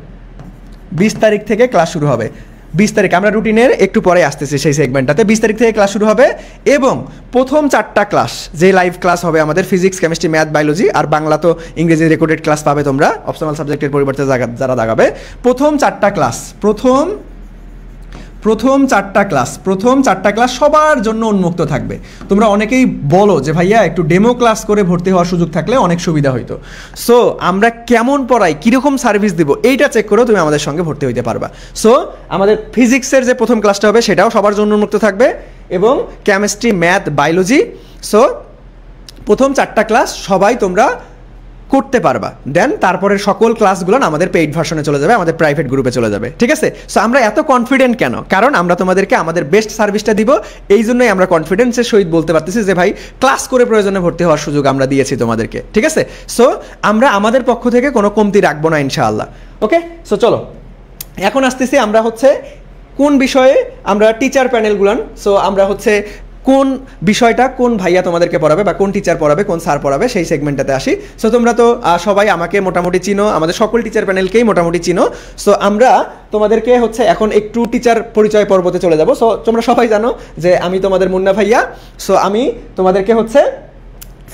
20 তারিখ থেকে ক্লাস শুরু হবে। 20 তারিখ আমরা রুটিনের একটু পরে আসতেছি সেই সেগমেন্টটাতে। 20 তারিখ থেকে ক্লাস শুরু হবে এবং প্রথম 4টা ক্লাস যে লাইভ ক্লাস হবে আমাদের ফিজিক্স, কেমিস্ট্রি, ম্যাথ, বায়োলজি, আর বাংলা তো ইংরেজি রেকর্ডেড ক্লাস পাবে তোমরা অপশনাল সাবজেক্টের পরিবর্তে যারা দাগাবে। প্রথম 4টা ক্লাস, প্রথম 4টা ক্লাস সবার জন্য উন্মুক্ত থাকবে। তোমরা অনেকেই বলো যে ভাইয়া একটু ডেমো ক্লাস করে ভর্তি হওয়ার সুযোগ থাকলে অনেক সুবিধা হইতো। সো আমরা কেমন পড়াই, কীরকম সার্ভিস দিব, এইটা চেক করেও তুমি আমাদের সঙ্গে ভর্তি হইতে পারবা। সো আমাদের ফিজিক্সের যে প্রথম ক্লাসটা হবে সেটাও সবার জন্য উন্মুক্ত থাকবে এবং কেমিস্ট্রি, ম্যাথ, বায়োলজি। সো প্রথম 4টা ক্লাস সবাই তোমরা করতে পারবা। দেন তারপরের সকল ক্লাসগুলো আমাদের পেইড ভার্সনে চলে যাবে, আমাদের প্রাইভেট গ্রুপে চলে যাবে। ঠিক আছে? সো আমরা এত কনফিডেন্ট কেন? কারণ আমরা তোমাদেরকে আমাদের বেস্ট সার্ভিসটা দিব। এই জন্যই আমরা কনফিডেন্সের সহিত বলতে পারতেছি যে ভাই ক্লাস করে প্রয়োজনে ভর্তি হওয়ার সুযোগ আমরা দিয়েছি তোমাদেরকে। ঠিক আছে? সো আমরা আমাদের পক্ষ থেকে কোনো কমতি রাখবো না ইনশাআল্লাহ। ওকে, সো চলো এখন আসতেছি আমরা হচ্ছে কোন বিষয়ে আমরা টিচার প্যানেলগুলান। সো আমরা হচ্ছে কোন বিষয়টা কোন ভাইয়া তোমাদেরকে পড়াবে বা কোন টিচার পড়াবে, কোন স্যার পড়াবে সেই সেগমেন্টটাতে আসি। সো তোমরা তো সবাই আমাকে মোটামুটি চিনো, আমাদের সকল টিচার প্যানেলকেই মোটামুটি চিনো। সো আমরা তোমাদেরকে হচ্ছে এখন একটু টিচার পরিচয় পর্বতে চলে যাব। সো তোমরা সবাই জানো যে আমি তোমাদের মুন্না ভাইয়া। সো আমি তোমাদেরকে হচ্ছে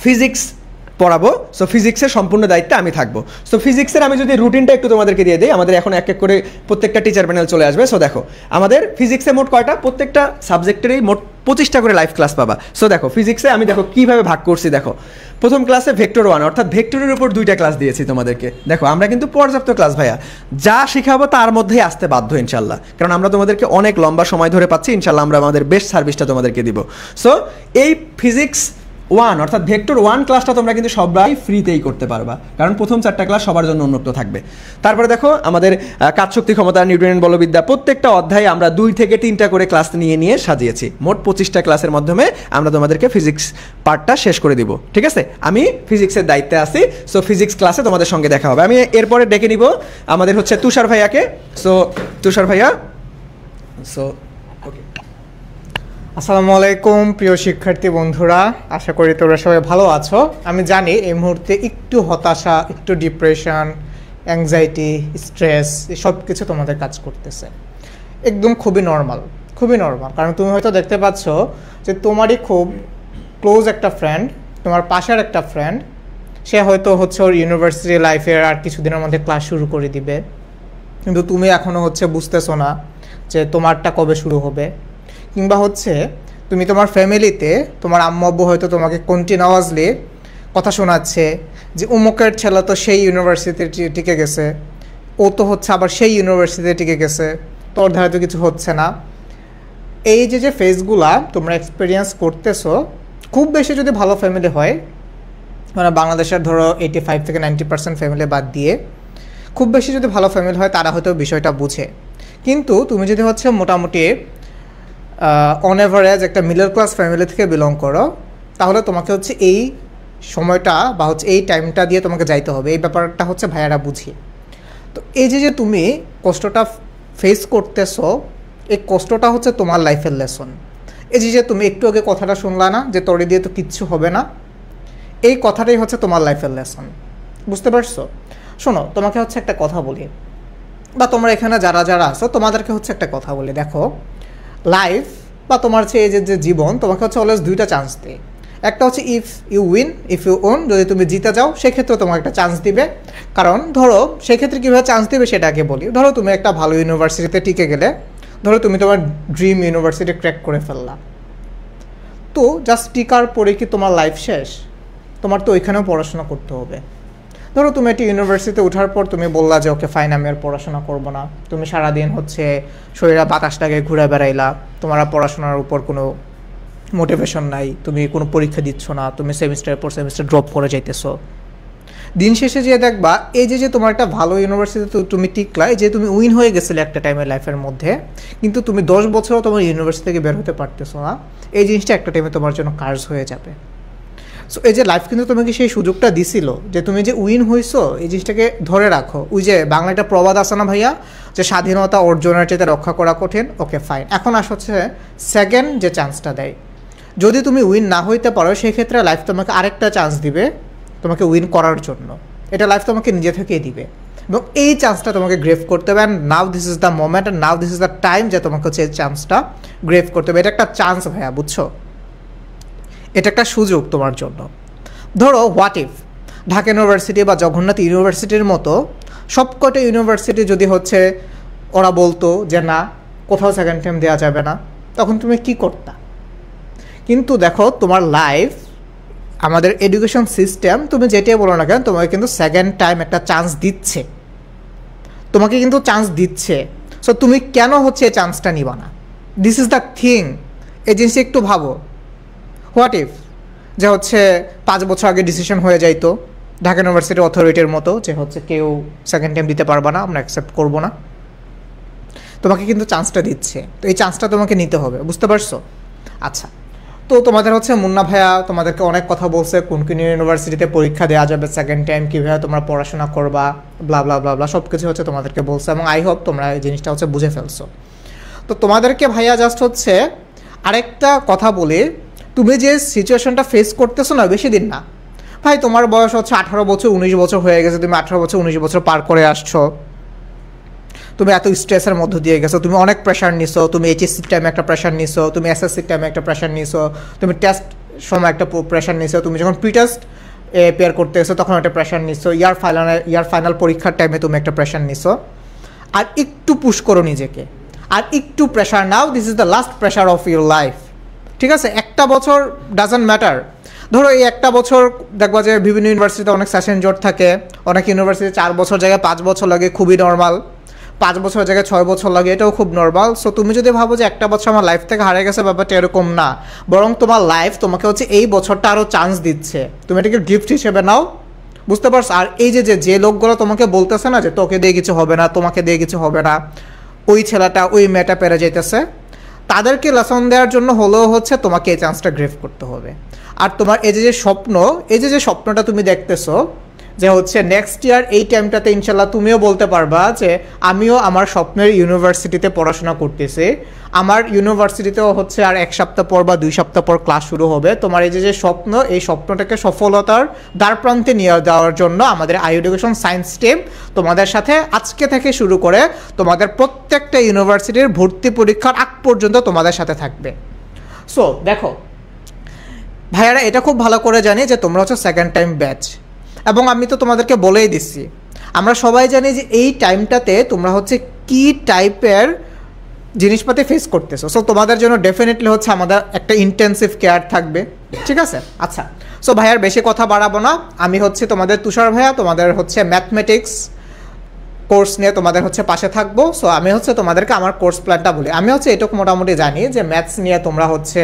ফিজিক্স পড়াবো। সো ফিজিক্সের সম্পূর্ণ দায়িত্বে আমি থাকবো। সো ফিজিক্সের আমি যদি রুটিনটা একটু তোমাদেরকে দিয়ে দিই, আমাদের এখন এক এক করে প্রত্যেকটা টিচার প্যানেল চলে আসবে। সো দেখো আমাদের ফিজিক্সে মোট কয়টা, প্রত্যেকটা সাবজেক্টেরই মোট 25টা করে লাইভ ক্লাস পাবা। সো দেখো ফিজিক্সে আমি দেখো কীভাবে ভাগ করছি। দেখো প্রথম ক্লাসে ভেক্টর 1 অর্থাৎ ভেক্টরের উপর 2টা ক্লাস দিয়েছি তোমাদেরকে। দেখো আমরা কিন্তু পর্যাপ্ত ক্লাস ভাইয়া, যা শেখাবো তার মধ্যেই আসতে বাধ্য ইনশাল্লাহ, কারণ আমরা তোমাদেরকে অনেক লম্বা সময় ধরে পাচ্ছি। ইনশাল্লাহ আমরা আমাদের বেস্ট সার্ভিসটা তোমাদেরকে দিব। সো এই ফিজিক্স 1 অর্থাৎ ভেক্টর 1 ক্লাসটা তোমরা কিন্তু সবাই ফ্রিতেই করতে পারবা, কারণ প্রথম 4টা ক্লাস সবার জন্য উন্মুক্ত থাকবে। তারপরে দেখো আমাদের কাজশক্তি, ক্ষমতা, নিউটনের বলবিদ্যা, প্রত্যেকটা অধ্যায়ে আমরা 2 থেকে 3টা করে ক্লাস নিয়ে সাজিয়েছি। মোট 25টা ক্লাসের মাধ্যমে আমরা তোমাদেরকে ফিজিক্স পার্টটা শেষ করে দিব। ঠিক আছে? আমি ফিজিক্সের দায়িত্বে আছি। সো ফিজিক্স ক্লাসে তোমাদের সঙ্গে দেখা হবে। আমি এরপরে ডেকে নিব আমাদের হচ্ছে তুষার ভাইয়াকে। সো তুষার ভাইয়া, সো ওকে। আসসালামু আলাইকুম প্রিয় শিক্ষার্থী বন্ধুরা, আশা করি তোমরা সবাই ভালো আছো। আমি জানি এই মুহূর্তে একটু হতাশা, একটু ডিপ্রেশন, অ্যাংজাইটি, স্ট্রেস সব কিছু তোমাদের কাজ করতেছে। একদম খুবই নর্মাল, কারণ তুমি হয়তো দেখতে পাচ্ছ যে তোমারই খুব ক্লোজ একটা ফ্রেন্ড, তোমার পাশের একটা ফ্রেন্ড, সে হয়তো হচ্ছে ওর ইউনিভার্সিটি লাইফের আর কিছুদিনের মধ্যে ক্লাস শুরু করে দিবে, কিন্তু তুমি এখনও হচ্ছে বুঝতেছো না যে তোমারটা কবে শুরু হবে। কিংবা হচ্ছে তুমি তোমার ফ্যামিলিতে তোমার আম্মু আব্বু হয়তো তোমাকে কন্টিনিউয়াসলি কথা শোনাচ্ছে যে অমুকের ছেলে তো সেই ইউনিভার্সিটিতে টিকে গেছে, ও তো হচ্ছে আবার সেই ইউনিভার্সিটিতে টিকে গেছে, তোর ধারে তো কিছু হচ্ছে না। এই যে ফেজগুলা তোমরা এক্সপিরিয়েন্স করতেছো, খুব বেশি যদি ভালো ফ্যামিলি হয়, মানে বাংলাদেশের ধরো 85 থেকে 90% ফ্যামিলি বাদ দিয়ে খুব বেশি যদি ভালো ফ্যামিলি হয় তারা হয়তো বিষয়টা বুঝে। কিন্তু তুমি যদি হচ্ছে মোটামুটি অন অ্যাভারেজ একটা মিডল ক্লাস ফ্যামিলি থেকে বিলং করো, তাহলে তোমাকে হচ্ছে এই সময়টা বা হচ্ছে এই টাইমটা দিয়ে তোমাকে যাইতে হবে। এই ব্যাপারটা হচ্ছে ভাইয়ারা বুঝি। তো এই যে তুমি কষ্টটা ফেস করতেছো, এই কষ্টটা হচ্ছে তোমার লাইফের লেসন। এই যে তুমি একটু আগে কথাটা শুনলা না যে তোরে দিয়ে তো কিচ্ছু হবে না, এই কথাটাই হচ্ছে তোমার লাইফের লেসন। বুঝতে পারছো? শোনো, তোমাকে হচ্ছে একটা কথা বলি, বা তোমরা এখানে যারা আছো তোমাদেরকে হচ্ছে একটা কথা বলি। দেখো লাইফ বা তোমার হচ্ছে এই যে জীবন তোমাকে হচ্ছে অলওয়েজ 2টা চান্স দেয়। একটা হচ্ছে if you win, if you won, যদি তুমি জিতে যাও সেক্ষেত্রে তোমাকে একটা চান্স দিবে। কারণ ধরো সেক্ষেত্রে কীভাবে চান্স দিবে সেটাকে বলি। ধরো তুমি একটা ভালো ইউনিভার্সিটিতে টিকে গেলে, ধরো তুমি তোমার ড্রিম ইউনিভার্সিটি ক্র্যাক করে ফেললা, তো জাস্ট টিকার পরে কি তোমার লাইফ শেষ? তোমার তো ওইখানেও পড়াশোনা করতে হবে। ধরো তুমি একটি ইউনিভার্সিটিতে ওঠার পর তুমি বললা যে ওকে ফাইন, আমি আর পড়াশোনা করবো না। তুমি সারাদিন হচ্ছে শরীরে বাতাসটাকে ঘুরে বেড়াইলা, তোমার পড়াশোনার উপর কোনো মোটিভেশন নাই, তুমি কোনো পরীক্ষা দিচ্ছ না, তুমি সেমিস্টারের পর সেমিস্টার ড্রপ করে যাইতেছো। দিন শেষে যে দেখবা এই যে তোমার একটা ভালো ইউনিভার্সিটিতে তুমি টিকলা, এই যে তুমি উইন হয়ে গেছিলে একটা টাইমের লাইফের মধ্যে, কিন্তু তুমি 10 বছরও তোমার ইউনিভার্সিটি থেকে বের হতে পারতেছো না, এই জিনিসটা একটা টাইমে তোমার জন্য কার্স হয়ে যাবে। সো এই যে লাইফ কিন্তু তোমাকে সেই সুযোগটা দিছিল যে তুমি যে উইন হইছো এই জিনিসটাকে ধরে রাখো। ওই যে বাংলা একটা প্রবাদ আছে না ভাইয়া, যে স্বাধীনতা অর্জনের চেয়ে রক্ষা করা কঠিন। ওকে ফাইন, এখন হচ্ছে সেকেন্ড যে চান্সটা দেয়, যদি তুমি উইন না হইতে পারো সেই ক্ষেত্রে লাইফ তোমাকে আরেকটা চান্স দিবে তোমাকে উইন করার জন্য। এটা লাইফ তোমাকে নিজে থেকেই দিবে এবং এই চান্সটা তোমাকে গ্রেভ করতে হবে। And now this is the moment, and now this is the time যে তোমাকে হচ্ছে এই চান্সটা গ্রেভ করতে হবে। এটা একটা চান্স ভাইয়া, বুঝছো? এটা একটা সুযোগ তোমার জন্য। ধরো হোয়াট ইফ ঢাকা ইউনিভার্সিটি বা জগন্নাথ ইউনিভার্সিটির মতো সবকটা ইউনিভার্সিটি যদি হচ্ছে ওরা বলতো যে না, কোথাও সেকেন্ড টাইম দেওয়া যাবে না, তখন তুমি কি করতা? কিন্তু দেখো তোমার লাইফ, আমাদের এডুকেশন সিস্টেম, তুমি যেটাই বলো না কেন, তোমাকে কিন্তু সেকেন্ড টাইম একটা চান্স দিচ্ছে, তোমাকে কিন্তু চান্স দিচ্ছে। সো তুমি কেন হচ্ছে এই চান্সটা নিবা না? This is the thing. এই জিনিসটা একটু ভাবো। হোয়াট ইফ যে হচ্ছে 5 বছর আগে ডিসিশন হয়ে যাইতো ঢাকা ইউনিভার্সিটি অথরিটির মতো যে হচ্ছে কেউ সেকেন্ড টাইম দিতে পারবে না, আমরা অ্যাকসেপ্ট করবো না। তোমাকে কিন্তু চান্সটা দিচ্ছে, তো এই চান্সটা তোমাকে নিতে হবে, বুঝতে পারছো? আচ্ছা, তো তোমাদের হচ্ছে মুন্না ভাইয়া তোমাদেরকে অনেক কথা বলছে, কোন কোন ইউনিভার্সিটিতে পরীক্ষা দেওয়া যাবে সেকেন্ড টাইম, কীভাবে তোমরা পড়াশোনা করবা, ব্লা ব্লা ব্লা ব্লা সব কিছু হচ্ছে তোমাদেরকে বলছে, এবং আই হোপ তোমরা এই জিনিসটা হচ্ছে বুঝে ফেলছো। তো তোমাদেরকে ভাইয়া জাস্ট হচ্ছে আরেকটা কথা বলি, তুমি যে সিচুয়েশনটা ফেস করতেছো না, বেশি দিন না ভাই, তোমার বয়স হচ্ছে 18 বছর 19 বছর হয়ে গেছে, তুমি 18 বছর 19 বছর পার করে আসছো, তুমি এত স্ট্রেসের মধ্য দিয়ে গেছো, তুমি অনেক প্রেশার নিছো, তুমি এইচএসসির টাইমে একটা প্রেশার নিছো, তুমি এসএসসির টাইমে একটা প্রেশার নিছো, তুমি টেস্ট সময় একটা প্রেশার নিছো, তুমি যখন প্রি টেস্ট পেয়ার করতে এসো তখন একটা প্রেশার নিছো, ইয়ার ফাইনাল পরীক্ষার টাইমে তুমি একটা প্রেশার নিছো। আর একটু পুশ করো নিজেকে, আর একটু pressure now. This is the last pressure of your life, ঠিক আছে? একটা বছর ডাজন্ট ম্যাটার। ধরো এই একটা বছর দেখবা যে বিভিন্ন ইউনিভার্সিটিতে অনেক সেশন জট থাকে, অনেক ইউনিভার্সিটি 4 বছর জায়গায় 5 বছর লাগে, খুবই নর্মাল। 5 বছর জায়গায় 6 বছর লাগে, এটাও খুব নর্মাল। সো তুমি যদি ভাবো যে একটা বছর আমার লাইফ থেকে হারিয়ে গেছে, ব্যাপারটা এরকম না, বরং তোমার লাইফ তোমাকে হচ্ছে এই বছরটা আরও চান্স দিচ্ছে, তুমি এটাকে গিফট হিসেবে নাও, বুঝতে পারছো? আর এই যে লোকগুলো তোমাকে বলতেছে না যে তোকে দিয়ে কিছু হবে না, তোমাকে দিয়ে কিছু হবে না, ওই ছেলেটা ওই মেয়েটা পেরে যাইতেছে, তাদেরকে লেসন দেওয়ার জন্য হলেও হচ্ছে তোমাকে এই চান্সটা গ্রেভ করতে হবে। আর তোমার এই যে স্বপ্ন, এই যে স্বপ্নটা তুমি দেখতেছো যে হচ্ছে নেক্সট ইয়ার এই টাইমটাতে ইনশাল্লাহ তুমিও বলতে পারবা যে আমিও আমার স্বপ্নের ইউনিভার্সিটিতে পড়াশোনা করতেছি, আমার ইউনিভার্সিটিতেও হচ্ছে আর 1 সপ্তাহ পর বা 2 সপ্তাহ পর ক্লাস শুরু হবে। তোমার এই যে স্বপ্ন, এই স্বপ্নটাকে সফলতার দ্বারপ্রান্তে নিয়ে যাওয়ার জন্য আমাদের আই এডুকেশন সায়েন্স টিম তোমাদের সাথে আজকে থেকে শুরু করে তোমাদের প্রত্যেকটা ইউনিভার্সিটির ভর্তি পরীক্ষার আগ পর্যন্ত তোমাদের সাথে থাকবে। সো দেখো ভাইয়ারা, এটা খুব ভালো করে জানি যে তোমরা হচ্ছে সেকেন্ড টাইম ব্যাচ, এবং আমি তো তোমাদেরকে বলেই দিচ্ছি, আমরা সবাই জানি যে এই টাইমটাতে তোমরা হচ্ছে কি টাইপের জিনিসপাতি ফেস করতেছো। সো তোমাদের জন্য ডেফিনেটলি হচ্ছে আমাদের একটা ইন্টেন্সিভ কেয়ার থাকবে, ঠিক আছে? আচ্ছা, সো ভাইয়ার বেশি কথা বাড়াবো না, আমি হচ্ছে তোমাদের তুষার ভাইয়া, তোমাদের হচ্ছে ম্যাথমেটিক্স কোর্স নিয়ে তোমাদের হচ্ছে পাশে থাকবো। সো আমি হচ্ছে তোমাদেরকে আমার কোর্স প্ল্যানটা বলি। আমি হচ্ছে এটুকু মোটামুটি জানি যে ম্যাথস নিয়ে তোমরা হচ্ছে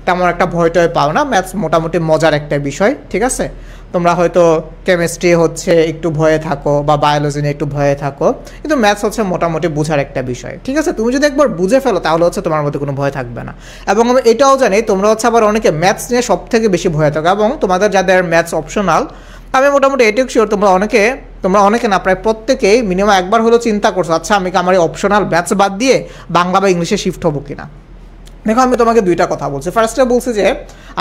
তেমন একটা ভয় টয় পাও না, ম্যাথস মোটামুটি মজার একটা বিষয়, ঠিক আছে? তোমরা হয়তো কেমিস্ট্রি হচ্ছে একটু ভয়ে থাকো বা বায়োলজি নিয়ে একটু ভয়ে থাকো, কিন্তু ম্যাথস হচ্ছে মোটামুটি বোঝার একটা বিষয়, ঠিক আছে? তুমি যদি একবার বুঝে ফেলো তাহলে হচ্ছে তোমার মধ্যে কোনো ভয় থাকবে না। এবং আমি এটাও জানি তোমরা হচ্ছে আবার অনেকে ম্যাথস নিয়ে সব থেকে বেশি ভয় থাকো, এবং তোমাদের যাদের ম্যাথস অপশনাল, আমি মোটামুটি এটুকু শিওর তোমরা অনেকে না প্রায় প্রত্যেকেই মিনিমাম একবার হলেও চিন্তা করছো, আচ্ছা আমি কি আমার এই অপশনাল ম্যাথস বাদ দিয়ে বাংলা বা ইংলিশে শিফট হবো কিনা। দেখো আমি তোমাকে দুইটা কথা বলছি। ফার্স্টে বলছি যে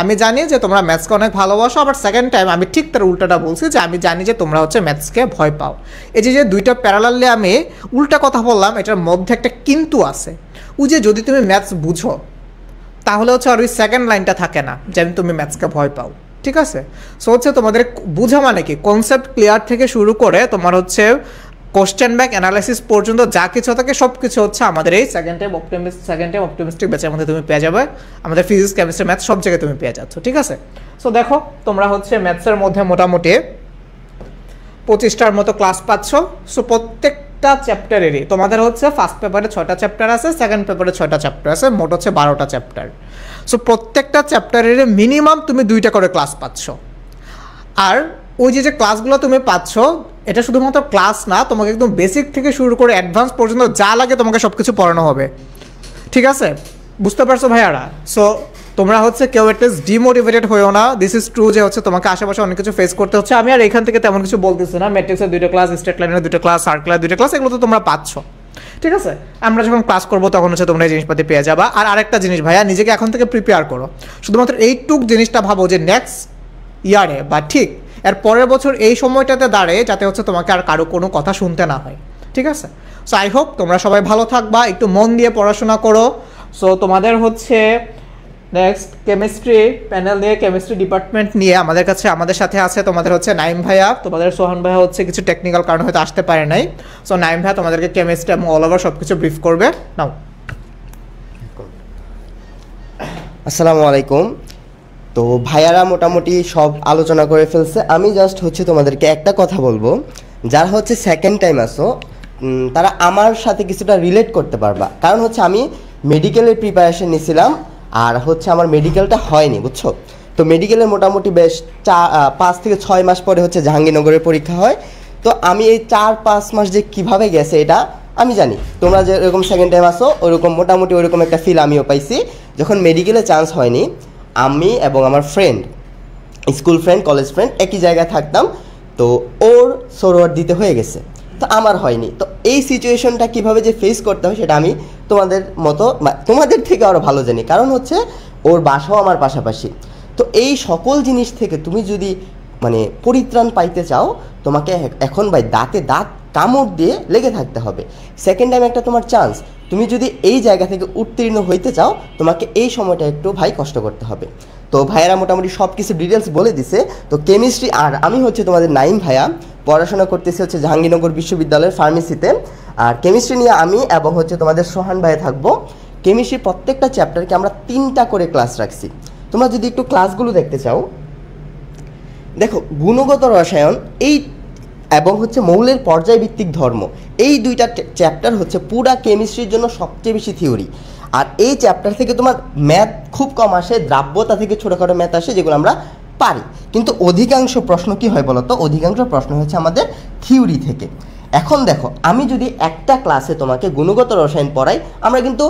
আমি জানি যে তোমরা ম্যাথসকে অনেক ভালোবাসো, আবার সেকেন্ড টাইম আমি ঠিক তার উল্টাটা বলছি যে আমি জানি যে তোমরা হচ্ছে ম্যাথসকে ভয় পাও। এই যে দুইটা প্যারালালে আমি উল্টা কথা বললাম, এটার মধ্যে একটা কিন্তু আছে। ওই যে যদি তুমি ম্যাথস বুঝো তাহলে হচ্ছে আর ওই সেকেন্ড লাইনটা থাকে না যে আমি তুমি ম্যাথসকে ভয় পাও, ঠিক আছে? সো হচ্ছে তোমাদের বুঝা মানে কি, কনসেপ্ট ক্লিয়ার থেকে শুরু করে তোমার হচ্ছে কোশ্চেন ব্যাংক অ্যানালাইসিস পর্যন্ত যা কিছু থাকে সব কিছু হচ্ছে আমাদের এই সেকেন্ড টাইম অপটিমিস্টিক ব্যাচের মধ্যে তুমি পেয়ে যাবে। আমাদের ফিজিক্স, কেমিস্ট্রি, ম্যাথস সব জায়গায় তুমি পেয়ে যাচ্ছ, ঠিক আছে? সো দেখো তোমরা হচ্ছে ম্যাথসের মধ্যে মোটামুটি 25টার মতো ক্লাস পাচ্ছ। সো প্রত্যেকটা চ্যাপ্টারেরই তোমাদের হচ্ছে ফার্স্ট পেপারে 6টা চ্যাপ্টার আছে, সেকেন্ড পেপারে 6টা চ্যাপ্টার আছে, মোট হচ্ছে 12টা চ্যাপ্টার। সো প্রত্যেকটা চ্যাপ্টারের মিনিমাম তুমি 2টা করে ক্লাস পাচ্ছ। আর ওই যে ক্লাসগুলো তুমি পাচ্ছ, এটা শুধুমাত্র ক্লাস না, তোমাকে একদম বেসিক থেকে শুরু করে অ্যাডভান্স পর্যন্ত যা লাগে তোমাকে সব কিছু পড়ানো হবে। ঠিক আছে, বুঝতে পারছো ভাইয়ারা? সো তোমরা কেউ অ্যাটলিস্ট ডিমোটিভেটেড হয়েও না। দিস ইজ ট্রু যে তোমাকে আশেপাশে অনেক কিছু ফেস করতে হচ্ছে। আমি আর এখান থেকে তেমন কিছু বলতেছি না। ম্যাট্রিক্সের 2টা ক্লাস, স্টেট লাইনের 2টা ক্লাস, সার্কুলার 2টা ক্লাস, এগুলো তো তোমরা পাচ্ছ। ঠিক আছে, আমরা যখন ক্লাস করবো তখন তোমরা এই জিনিসপাতি পেয়ে যাবা। আর আরেকটা জিনিস ভাইয়া, নিজেকে এখন থেকে প্রিপেয়ার করো। শুধুমাত্র এইটুক জিনিসটা ভাবো যে নেক্সট ইয়ারে বা ঠিক এর পরের বছর এই সময়টাতে দাঁড়িয়ে যাতে তোমাকে আর কারো কোনো কথা শুনতে না হয়। ঠিক আছে, সো আই হোপ তোমরা সবাই ভালো থাকবা, একটু মন দিয়ে পড়াশোনা করো। সো তোমাদের নেক্সট কেমিস্ট্রি প্যানেল নিয়ে, কেমিস্ট্রি ডিপার্টমেন্ট নিয়ে আমাদের সাথে আছে তোমাদের নাইম ভাইয়া, তোমাদের সোহান ভাইয়া কিছু টেকনিক্যাল কারণে হয়তো আসতে পারে নাই। সো নাইম ভাইয়া তোমাদেরকে কেমিস্ট্রি এবং অল ওভার সব কিছু ব্রিফ করবে। নাও। আসসালামু আলাইকুম। তো ভাইয়ারা মোটামুটি সব আলোচনা করে ফেলছে। আমি জাস্ট তোমাদেরকে একটা কথা বলবো, যারা সেকেন্ড টাইম আসো তারা আমার সাথে কিছুটা রিলেট করতে পারবা। কারণ আমি মেডিকেলের প্রিপারেশন নিয়েছিলাম, আর আমার মেডিকেলটা হয়নি, বুঝছো? তো মেডিকেলের মোটামুটি বেশ 5 থেকে 6 মাস পরে জাহাঙ্গীরনগরের পরীক্ষা হয়। তো আমি এই 4-5 মাস যে কীভাবে গেছে এটা আমি জানি। তোমরা যেরকম সেকেন্ড টাইম আসো ওরকম মোটামুটি ওইরকম একটা ফিল আমিও পাইছি। যখন মেডিকেলে চান্স হয়নি, আমি এবং আমার friend, school friend, college friend একই জায়গায় থাকতাম। তো ওর সরোয়ার দিতে হয়ে গেছে, তো আমার হয়নি। তো এই সিচুয়েশনটা কীভাবে যে ফেস করতে হয় সেটা আমি তোমাদের মতো, তোমাদের থেকে আরও ভালো জানি। কারণ ওর বাসাও আমার পাশাপাশি। তো এই সকল জিনিস থেকে তুমি যদি পরিত্রাণ পাইতে চাও, তোমাকে এখন ভাই দাঁতে দাঁত কামড় দিয়ে লেগে থাকতে হবে। সেকেন্ড টাইম একটা তোমার চান্স। তুমি যদি এই জায়গা থেকে উত্তীর্ণ হইতে চাও, তোমাকে এই সময়টা একটু ভাই কষ্ট করতে হবে। তো ভাইয়ারা মোটামুটি সব কিছু ডিটেলস বলে দিছে। তো কেমিস্ট্রি, আর আমি তোমাদের নাইম ভাইয়া, পড়াশোনা করতেছি জাহাঙ্গীরনগর বিশ্ববিদ্যালয়ের ফার্মেসিতে। আর কেমিস্ট্রি নিয়ে আমি এবং তোমাদের সোহান ভাইয়া থাকবো। কেমিস্ট্রি প্রত্যেকটা চ্যাপ্টারকে আমরা 3টা করে ক্লাস রাখছি। তোমরা যদি একটু ক্লাসগুলো দেখতে চাও, দেখো গুণগত রসায়ন এই এবং মৌলের পর্যায়ভিত্তিক ধর্ম, এই 2টা চ্যাপ্টার পুরা কেমিস্ট্রির জন্য সবচেয়ে বেশি থিওরি। আর এই চ্যাপ্টার থেকে তোমার ম্যাথ খুব কম আসে, দ্রাব্যতা থেকে ছোটোখাটো ম্যাথ আসে যেগুলো আমরা পারি। কিন্তু অধিকাংশ প্রশ্ন কি হয় বলো তো? অধিকাংশ প্রশ্ন আমাদের থিওরি থেকে। এখন দেখো, আমি যদি একটা ক্লাসে তোমাকে গুণগত রসায়ন পড়াই, আমরা কিন্তু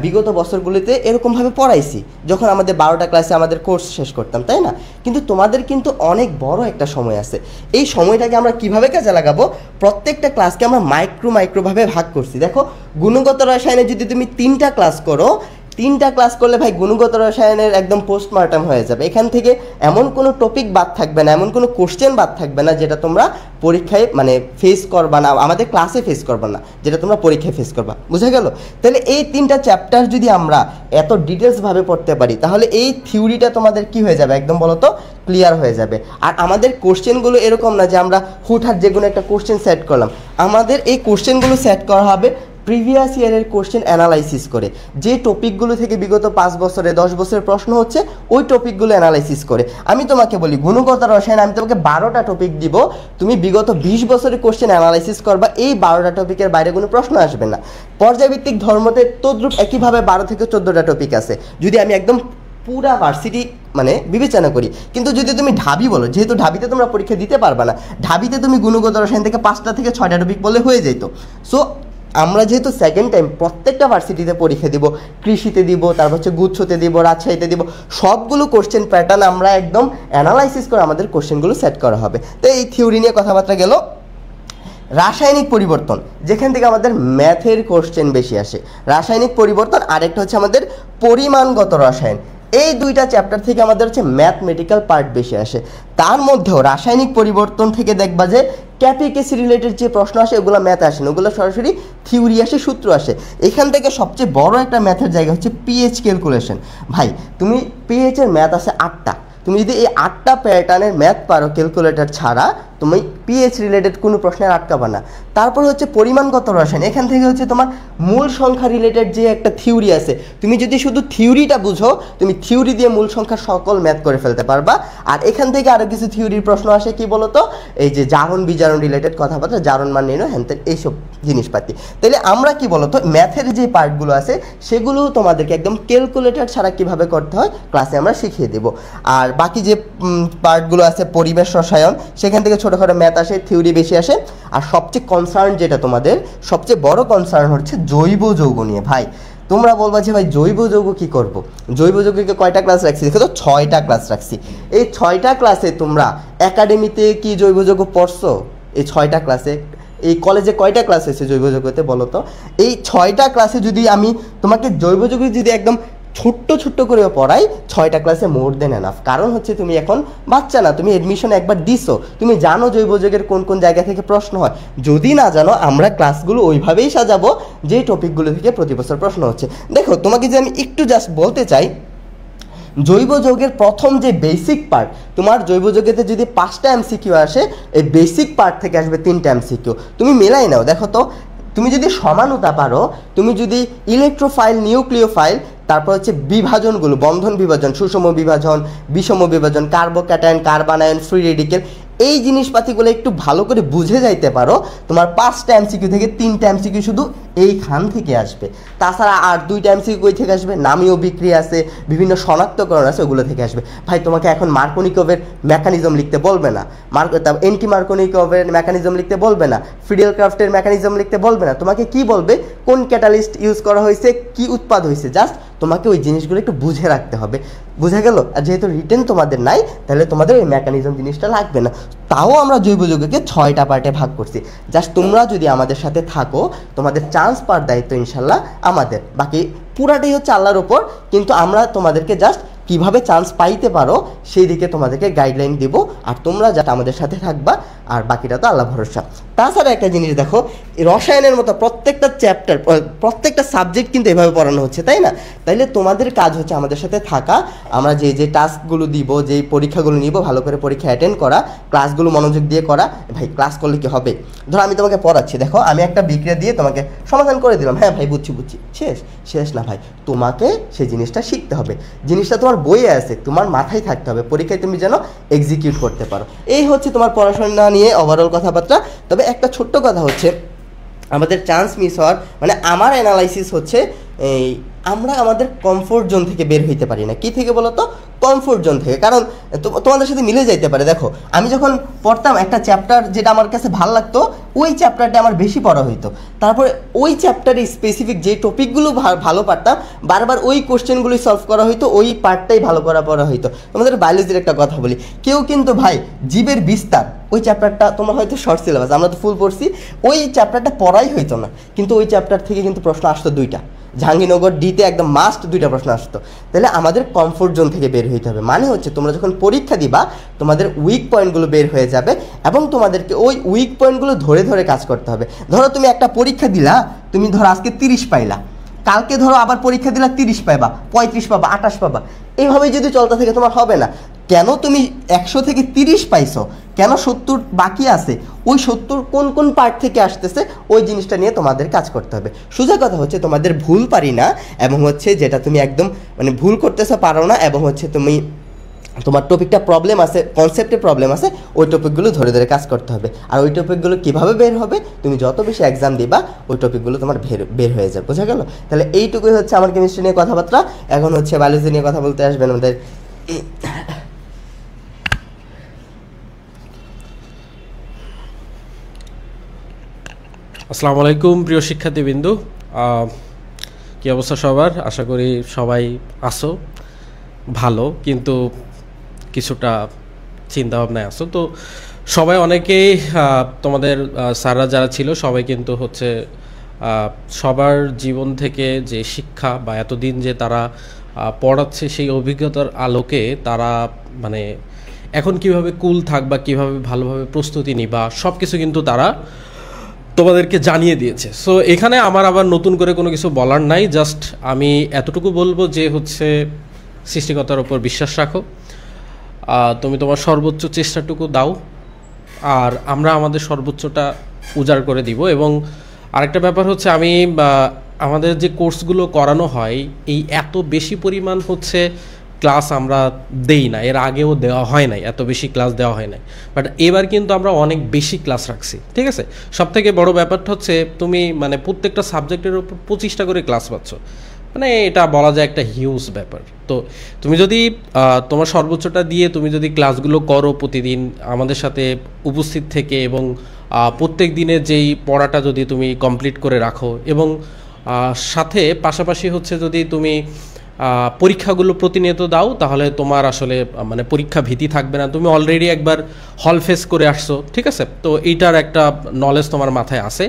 বিগত বছরগুলিতে এরকমভাবে পড়াইছি যখন আমাদের 12টা ক্লাসে আমাদের কোর্স শেষ করতাম, তাই না? কিন্তু তোমাদের কিন্তু অনেক বড় একটা সময় আছে। এই সময়টাকে আমরা কিভাবে কাজে লাগাবো? প্রত্যেকটা ক্লাসকে আমরা মাইক্রোভাবে ভাগ করছি। দেখো, গুণগত রসায়নে যদি তুমি 3টা ক্লাস করো, 3টা ক্লাস করলে ভাই গুণগত রসায়নের একদম পোস্টমার্টাম হয়ে যাবে। এখান থেকে এমন কোনো টপিক বাদ থাকবে না, এমন কোনো কোশ্চেন বাদ থাকবে না যেটা তোমরা পরীক্ষায় ফেস করবা না, আমাদের ক্লাসে ফেস করবা না, যেটা তোমরা পরীক্ষায় ফেস করবা। বুঝা গেল? তাহলে এই 3টা চ্যাপ্টার যদি আমরা এত ডিটেলসভাবে পড়তে পারি, তাহলে এই থিওরিটা তোমাদের কি হয়ে যাবে? একদম বলো তো ক্লিয়ার হয়ে যাবে। আর আমাদের কোশ্চেনগুলো এরকম না যে আমরা হুটহাট যে কোনো একটা কোশ্চেন সেট করলাম। আমাদের এই কোশ্চেনগুলো সেট করা হবে প্রিভিয়াস ইয়ারের কোশ্চেন অ্যানালাইসিস করে, যে টপিকগুলো থেকে বিগত 5 বছরে 10 বছরের প্রশ্ন হচ্ছে ওই টপিকগুলো অ্যানালাইসিস করে। আমি তোমাকে বলি গুণগত রসায়ন, আমি তোমাকে 12টা টপিক দিব, তুমি বিগত 20 বছরের কোশ্চেন অ্যানালাইসিস করবা, এই 12টা টপিকের বাইরে কোনো প্রশ্ন আসবে না। পর্যায়ভিত্তিক ধর্মতে তদ্রূপ একইভাবে 12 থেকে 14টা টপিক আছে, যদি আমি একদম পুরা ভার্সিটি বিবেচনা করি। কিন্তু যদি তুমি ঢাবি বলো, যেহেতু ঢাবিতে তোমরা পরীক্ষা দিতে পারবা না, ঢাবিতে তুমি গুণগত রসায়ন থেকে 5টা থেকে 6টা টপিক বললে হয়ে যেত। সো আমরা যেহেতু সেকেন্ড টাইম প্রত্যেকটা ভার্সিটিতে পরীক্ষা দিব, কৃষিতে দিব, তারপর গুচ্ছতে দিব, রাজশাহীতে দিব, সবগুলো কোশ্চেন প্যাটার্ন আমরা একদম অ্যানালাইসিস করে আমাদের কোশ্চেনগুলো সেট করা হবে। তো এই থিওরি নিয়ে কথাবার্তা গেল। রাসায়নিক পরিবর্তন, যেখান থেকে আমাদের ম্যাথের কোশ্চেন বেশি আসে, রাসায়নিক পরিবর্তন। আরেকটা আমাদের পরিমাণগত রসায়ন। এই 2টা চ্যাপ্টার থেকে আমাদের ম্যাথমেটিক্যাল পার্ট বেশি আসে। তার মধ্যেও রাসায়নিক পরিবর্তন থেকে দেখবা যে ক্যাপিকেসি রিলেটেড যে প্রশ্ন আসে ওগুলো ম্যাথ আসে না, ওগুলো সরাসরি থিওরি আসে, সূত্র আসে। এখান থেকে সবচেয়ে বড় একটা ম্যাথের জায়গা পিএইচ ক্যালকুলেশন। ভাই তুমি পিএইচের ম্যাথ আছে 8টা, তুমি যদি এই 8টা প্যাটার্নের ম্যাথ পারো ক্যালকুলেটর ছাড়া, তুমি পিএইচ রিলেটেড কোনো প্রশ্নের আটকাবা না। তারপর হচ্ছে পরিমাণগত রসায়ন, এখান থেকে হচ্ছে তোমার মূল সংখ্যা রিলেটেড যে একটা থিওরি আছে, তুমি যদি শুধু থিওরিটা বুঝো, তুমি থিওরি দিয়ে মূল সংখ্যার সকল ম্যাথ করে ফেলতে পারবা। আর এখান থেকে আরও কিছু থিওরির প্রশ্ন আসে, কি বলতো, এই যে জারণ বিজারণ রিলেটেড কথাবার্তা, জারণ মান নির্ণয়, হ্যান এইসব জিনিসপাতি। তাহলে আমরা কি বলতো ম্যাথের যে পার্টগুলো আছে সেগুলো তোমাদেরকে একদম ক্যালকুলেটর ছাড়া কিভাবে করতে হয় ক্লাসে আমরা শিখিয়ে দেব। আর বাকি যে পার্টগুলো আছে পরিবেশ রসায়ন, সেখান থেকে ছোটোখাটো ম্যাথ আসে, থিওরি বেশি আসে। আর সবচেয়ে কনসার্ন যেটা তোমাদের সবচেয়ে বড় কনসার্ন হচ্ছে জৈব যৌগ নিয়ে। ভাই তোমরা বলবা যে ভাই জৈব যৌগ কী করবো, জৈব যৌগকে কয়টা ক্লাস রাখছি, দেখো তো 6টা ক্লাস রাখছি। এই 6টা ক্লাসে তোমরা একাডেমিতে কি জৈব যৌগ পড়ছো? এই 6টা ক্লাসে, এই কলেজে কয়টা ক্লাস হয়েছে জৈব যৌগতে বলো তো? এই 6টা ক্লাসে যদি আমি তোমাকে জৈব যৌগ যদি একদম ছোট্ট করে পড়াই, 6টা ক্লাসে মোর দেন এনাফ। কারণ হচ্ছে তুমি এখন বাচ্চা না, তুমি এডমিশন একবার দিছো, তুমি জানো জৈব যৌগের কোন কোন জায়গা থেকে প্রশ্ন হয়। যদি না জানো, আমরা ক্লাসগুলো ওইভাবেই সাজাবো যে টপিকগুলো থেকে প্রতি বছর প্রশ্ন হচ্ছে। দেখো তোমাকে যে আমি একটু জাস্ট বলতে চাই, জৈব যৌগের প্রথম যে বেসিক পার্ট, তোমার জৈব যৌগেতে যদি 5টা এমসিকিউ আসে, এই বেসিক পার্ট থেকে আসবে 3টা এমসিকিউ। তুমি মেলাই নাও, দেখো তো তুমি যদি সমানুতা পারো, তুমি যদি ইলেকট্রোফাইল, নিউক্লিওফাইল, তারপর হচ্ছে বিভাজনগুলো, বন্ধন বিভাজন, সুষম বিভাজন, বিষম বিভাজন, কার্বোক্যাটায়ন, কার্বানায়ন, ফ্রি রেডিকেল, এই জিনিসপাতিগুলো একটু ভালো করে বুঝে যাইতে পারো, তোমার 5টা এমসিকিউ থেকে 3টা এমসিকিউ শুধু এইখান থেকে আসবে। তাছাড়া আর 2টা এমসিকিউ কই থেকে আসবে, নামীয় বিক্রিয়া আছে, বিভিন্ন শনাক্তকরণ আছে, ওগুলো থেকে আসবে। ভাই তোমাকে এখন মার্কোনিকভের মেকানিজম লিখতে বলবে না, এন্টি মার্কোনিকভের মেকানিজম লিখতে বলবে না, ফিডেল ক্রাফটের মেকানিজম লিখতে বলবে না, তোমাকে কি বলবে, কোন ক্যাটালিস্ট ইউজ করা হয়েছে, কি উৎপাদ হয়েছে, জাস্ট তোমাকে ওই জিনিসগুলো একটু বুঝে রাখতে হবে। বুঝে গেল? আর যেহেতু রিটেন তোমাদের নাই, তাহলে তোমাদের ওই মেকানিজম জিনিসটা লাগবে না। তাও আমরা জৈব যৌগকে 6টা পার্টে ভাগ করছি। জাস্ট তোমরা যদি আমাদের সাথে থাকো, তোমাদের চান্স পাওয়ার দায়িত্ব ইনশাল্লাহ আমাদের, বাকি পুরাটাই হচ্ছে আল্লাহর ওপর। কিন্তু আমরা তোমাদেরকে জাস্ট কিভাবে চান্স পাইতে পারো সেই দিকে তোমাদেরকে গাইডলাইন দেবো, আর তোমরা যাতে আমাদের সাথে থাকবা, আর বাকিটা তো আল্লাহ ভরসা। তাছাড়া একটা জিনিস দেখো, রসায়নের মতো প্রত্যেকটা চ্যাপ্টার, প্রত্যেকটা সাবজেক্ট কিন্তু এভাবে পড়ানো হচ্ছে, তাই না? তাইলে তোমাদের কাজ হচ্ছে আমাদের সাথে থাকা, আমরা যে টাস্কগুলো দিব, যেই পরীক্ষাগুলো নিব, ভালো করে পরীক্ষা অ্যাটেন্ড করা, ক্লাসগুলো মনোযোগ দিয়ে করা। ভাই ক্লাস করলে কি হবে, ধরো আমি তোমাকে পড়াচ্ছি, দেখো আমি একটা বিক্রিয়া দিয়ে তোমাকে সমাধান করে দিলাম, হ্যাঁ ভাই বুঝছি, শেষ না ভাই, তোমাকে সেই জিনিসটা শিখতে হবে। জিনিসটা তোমার বইয়ে আছে, তোমার মাথায় থাকতে হবে, পরীক্ষায় তুমি যেন এক্সিকিউট করতে পারো। এই হচ্ছে তোমার পড়াশোনা নিয়ে ওভারঅল কথাবার্তা। তবে একটা ছোট্ট কথা হচ্ছে, আমাদের চান্স মিস হওয়ার মানে আমার অ্যানালাইসিস হচ্ছে এই আমরা আমাদের কমফোর্ট জোন থেকে বের হইতে পারি না। কি থেকে বলো তো? কমফোর্ট জোন থেকে। কারণ তোমাদের সাথে মিলে যাইতে পারে। দেখো আমি যখন পড়তাম একটা চ্যাপ্টার, যেটা আমার কাছে ভালো লাগতো, ওই চ্যাপ্টারটা আমার বেশি পড়া হইতো। তারপরে ওই চ্যাপ্টারে স্পেসিফিক যে টপিকগুলো ভালো পারতাম, বারবার ওই কোশ্চেনগুলোই সলভ করা হইতো, ওই পার্টটাই ভালো পড়া হইতো। তোমাদের বায়োলজির একটা কথা বলি, কেউ কিন্তু ভাই জীবের বিস্তার, ওই চ্যাপ্টারটা তোমরা হয়তো শর্ট সিলেবাস, আমরা তো ফুল পড়ছি, ওই চ্যাপ্টারটা পড়াই হইতো না, কিন্তু ওই চ্যাপ্টার থেকে কিন্তু প্রশ্ন আসতো 2টা। জাহাঙ্গীরনগর ডিতে একদম মাস্ট 2টা প্রশ্ন আসতো। তাহলে আমাদের কমফোর্ট জোন থেকে বের হইতে হবে। মানে হচ্ছে তোমরা যখন পরীক্ষা দিবা, তোমাদের উইক পয়েন্টগুলো বের হয়ে যাবে, এবং তোমাদেরকে ওই উইক পয়েন্টগুলো ধরে কাজ করতে হবে। ধরো তুমি একটা পরীক্ষা দিলা, তুমি ধরো আজকে 30 পাইলা, কালকে ধরো আবার পরীক্ষা দিলা 30 পাইবা, 35 পাবা, 28 পাবা, এইভাবে যদি চলতে থাকে তোমার হবে না। কেন তুমি 100 থেকে 30 পাইছো, কেন 70 বাকি আছে, ওই 70 কোন পার্ট থেকে আসতেছে, ওই জিনিসটা নিয়ে তোমাদের কাজ করতে হবে। সোজা কথা হচ্ছে তোমাদের ভুল পারি না, এবং হচ্ছে যেটা তুমি একদম মানে ভুল করতেছো পারো না, এবং হচ্ছে তুমি তোমার টপিকটা প্রবলেম আছে, কনসেপ্টে প্রবলেম আছে, ওই টপিকগুলো ধরে কাজ করতে হবে। আর ওই টপিকগুলো কীভাবে বের হবে, তুমি যত বেশি এক্সাম দিবা ওই টপিকগুলো তোমার বের হয়ে যাবে। বোঝা গেল? তাহলে এইটুকুই হচ্ছে আমার কেমিস্ট্রি নিয়ে কথাবার্তা। এখন হচ্ছে বায়োলজি নিয়ে কথা বলতে আসবেন আমাদের আসসালামু আলাইকুম প্রিয় শিক্ষার্থীবৃন্দু, কী অবস্থা সবার? আশা করি সবাই আসো ভালো, কিন্তু কিছুটা চিন্তাভাবনায় আসো। তো সবাই অনেকেই তোমাদের স্যাররা যারা ছিল সবাই কিন্তু হচ্ছে সবার জীবন থেকে যে শিক্ষা বা এতদিন যে তারা পড়াচ্ছে সেই অভিজ্ঞতার আলোকে তারা মানে এখন কিভাবে কুল থাকবা, কিভাবে ভালোভাবে প্রস্তুতি নিবা, সব কিছু কিন্তু তারা তোমাদেরকে জানিয়ে দিয়েছে। সো এখানে আমার আবার নতুন করে কোনো কিছু বলার নাই, জাস্ট আমি এতটুকু বলবো যে হচ্ছে সৃষ্টিকর্তার উপর বিশ্বাস রাখো, তুমি তোমার সর্বোচ্চ চেষ্টাটুকু দাও, আর আমরা আমাদের সর্বোচ্চটা উজাড় করে দিব। এবং আরেকটা ব্যাপার হচ্ছে আমাদের যে কোর্সগুলো করানো হয় এই এত বেশি পরিমাণ হচ্ছে ক্লাস আমরা দেই না, এর আগেও দেওয়া হয় নাই, এত বেশি ক্লাস দেওয়া হয় নাই, বাট এবার কিন্তু আমরা অনেক বেশি ক্লাস রাখছি। ঠিক আছে, সবথেকে বড় ব্যাপারটা হচ্ছে তুমি মানে প্রত্যেকটা সাবজেক্টের উপর 25টা করে ক্লাস পাচ্ছ, মানে এটা বলা যায় একটা হিউজ ব্যাপার। তো তুমি যদি তোমার সর্বোচ্চটা দিয়ে তুমি যদি ক্লাসগুলো করো প্রতিদিন আমাদের সাথে উপস্থিত থেকে, এবং প্রত্যেক দিনের যেই পড়াটা যদি তুমি কমপ্লিট করে রাখো, এবং সাথে পাশাপাশি হচ্ছে যদি তুমি পরীক্ষাগুলো প্রতিনিয়ত দাও, তাহলে তোমার আসলে মানে পরীক্ষা ভীতি থাকবে না। তুমি অলরেডি একবার হল ফেস করে আসছো, ঠিক আছে, তো এইটার একটা নলেজ তোমার মাথায় আসে,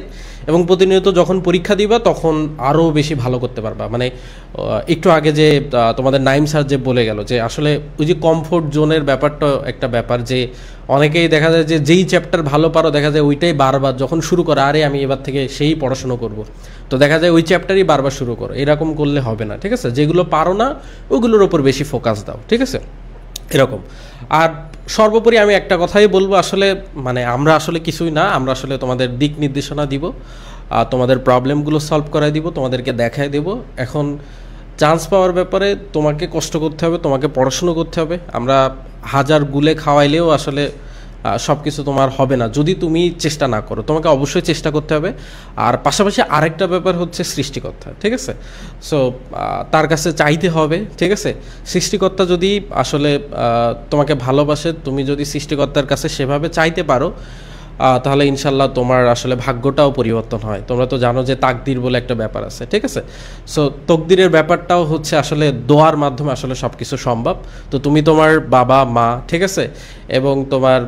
এবং প্রতিনিয়ত যখন পরীক্ষা দিবা তখন আরও বেশি ভালো করতে পারবা। মানে একটু আগে যে তোমাদের নাইম স্যার যে বলে গেল যে আসলে ওই যে কমফোর্ট জোনের ব্যাপারটা একটা ব্যাপার, যে অনেকেই দেখা যায় যে যেই চ্যাপ্টার ভালো পারো দেখা যায় ওইটাই বারবার যখন শুরু করো, আরে আমি এবার থেকে সেই পড়াশুনো করব, তো দেখা যায় ওই চ্যাপ্টারই বারবার শুরু করো, এরকম করলে হবে না। ঠিক আছে, যেগুলো পারো না ওইগুলোর ওপর বেশি ফোকাস দাও, ঠিক আছে, এরকম। আর সর্বোপরি আমি একটা কথাই বলবো, আসলে মানে আমরা আসলে কিছুই না, আমরা আসলে তোমাদের দিক নির্দেশনা দিব, তোমাদের প্রবলেমগুলো সলভ করাই দিব, তোমাদেরকে দেখাই দেব। এখন চান্স পাওয়ার ব্যাপারে তোমাকে কষ্ট করতে হবে, তোমাকে পড়াশুনো করতে হবে। আমরা হাজার গুলে খাওয়াইলেও আসলে সব কিছু তোমার হবে না যদি তুমি চেষ্টা না করো, তোমাকে অবশ্যই চেষ্টা করতে হবে। আর পাশাপাশি আরেকটা ব্যাপার হচ্ছে সৃষ্টিকর্তা, ঠিক আছে, সো তার কাছে চাইতে হবে, ঠিক আছে। সৃষ্টিকর্তা যদি আসলে তোমাকে ভালোবাসে, তুমি যদি সৃষ্টিকর্তার কাছে সেভাবে চাইতে পারো, তাহলে ইনশাল্লাহ তোমার আসলে ভাগ্যটাও পরিবর্তন হয়। তোমরা তো জানো যে তাকদির বলে একটা ব্যাপার আছে, ঠিক আছে, সো তকদিরের ব্যাপারটাও হচ্ছে আসলে দোয়ার মাধ্যমে আসলে সব কিছু সম্ভব। তো তুমি তোমার বাবা মা, ঠিক আছে, এবং তোমার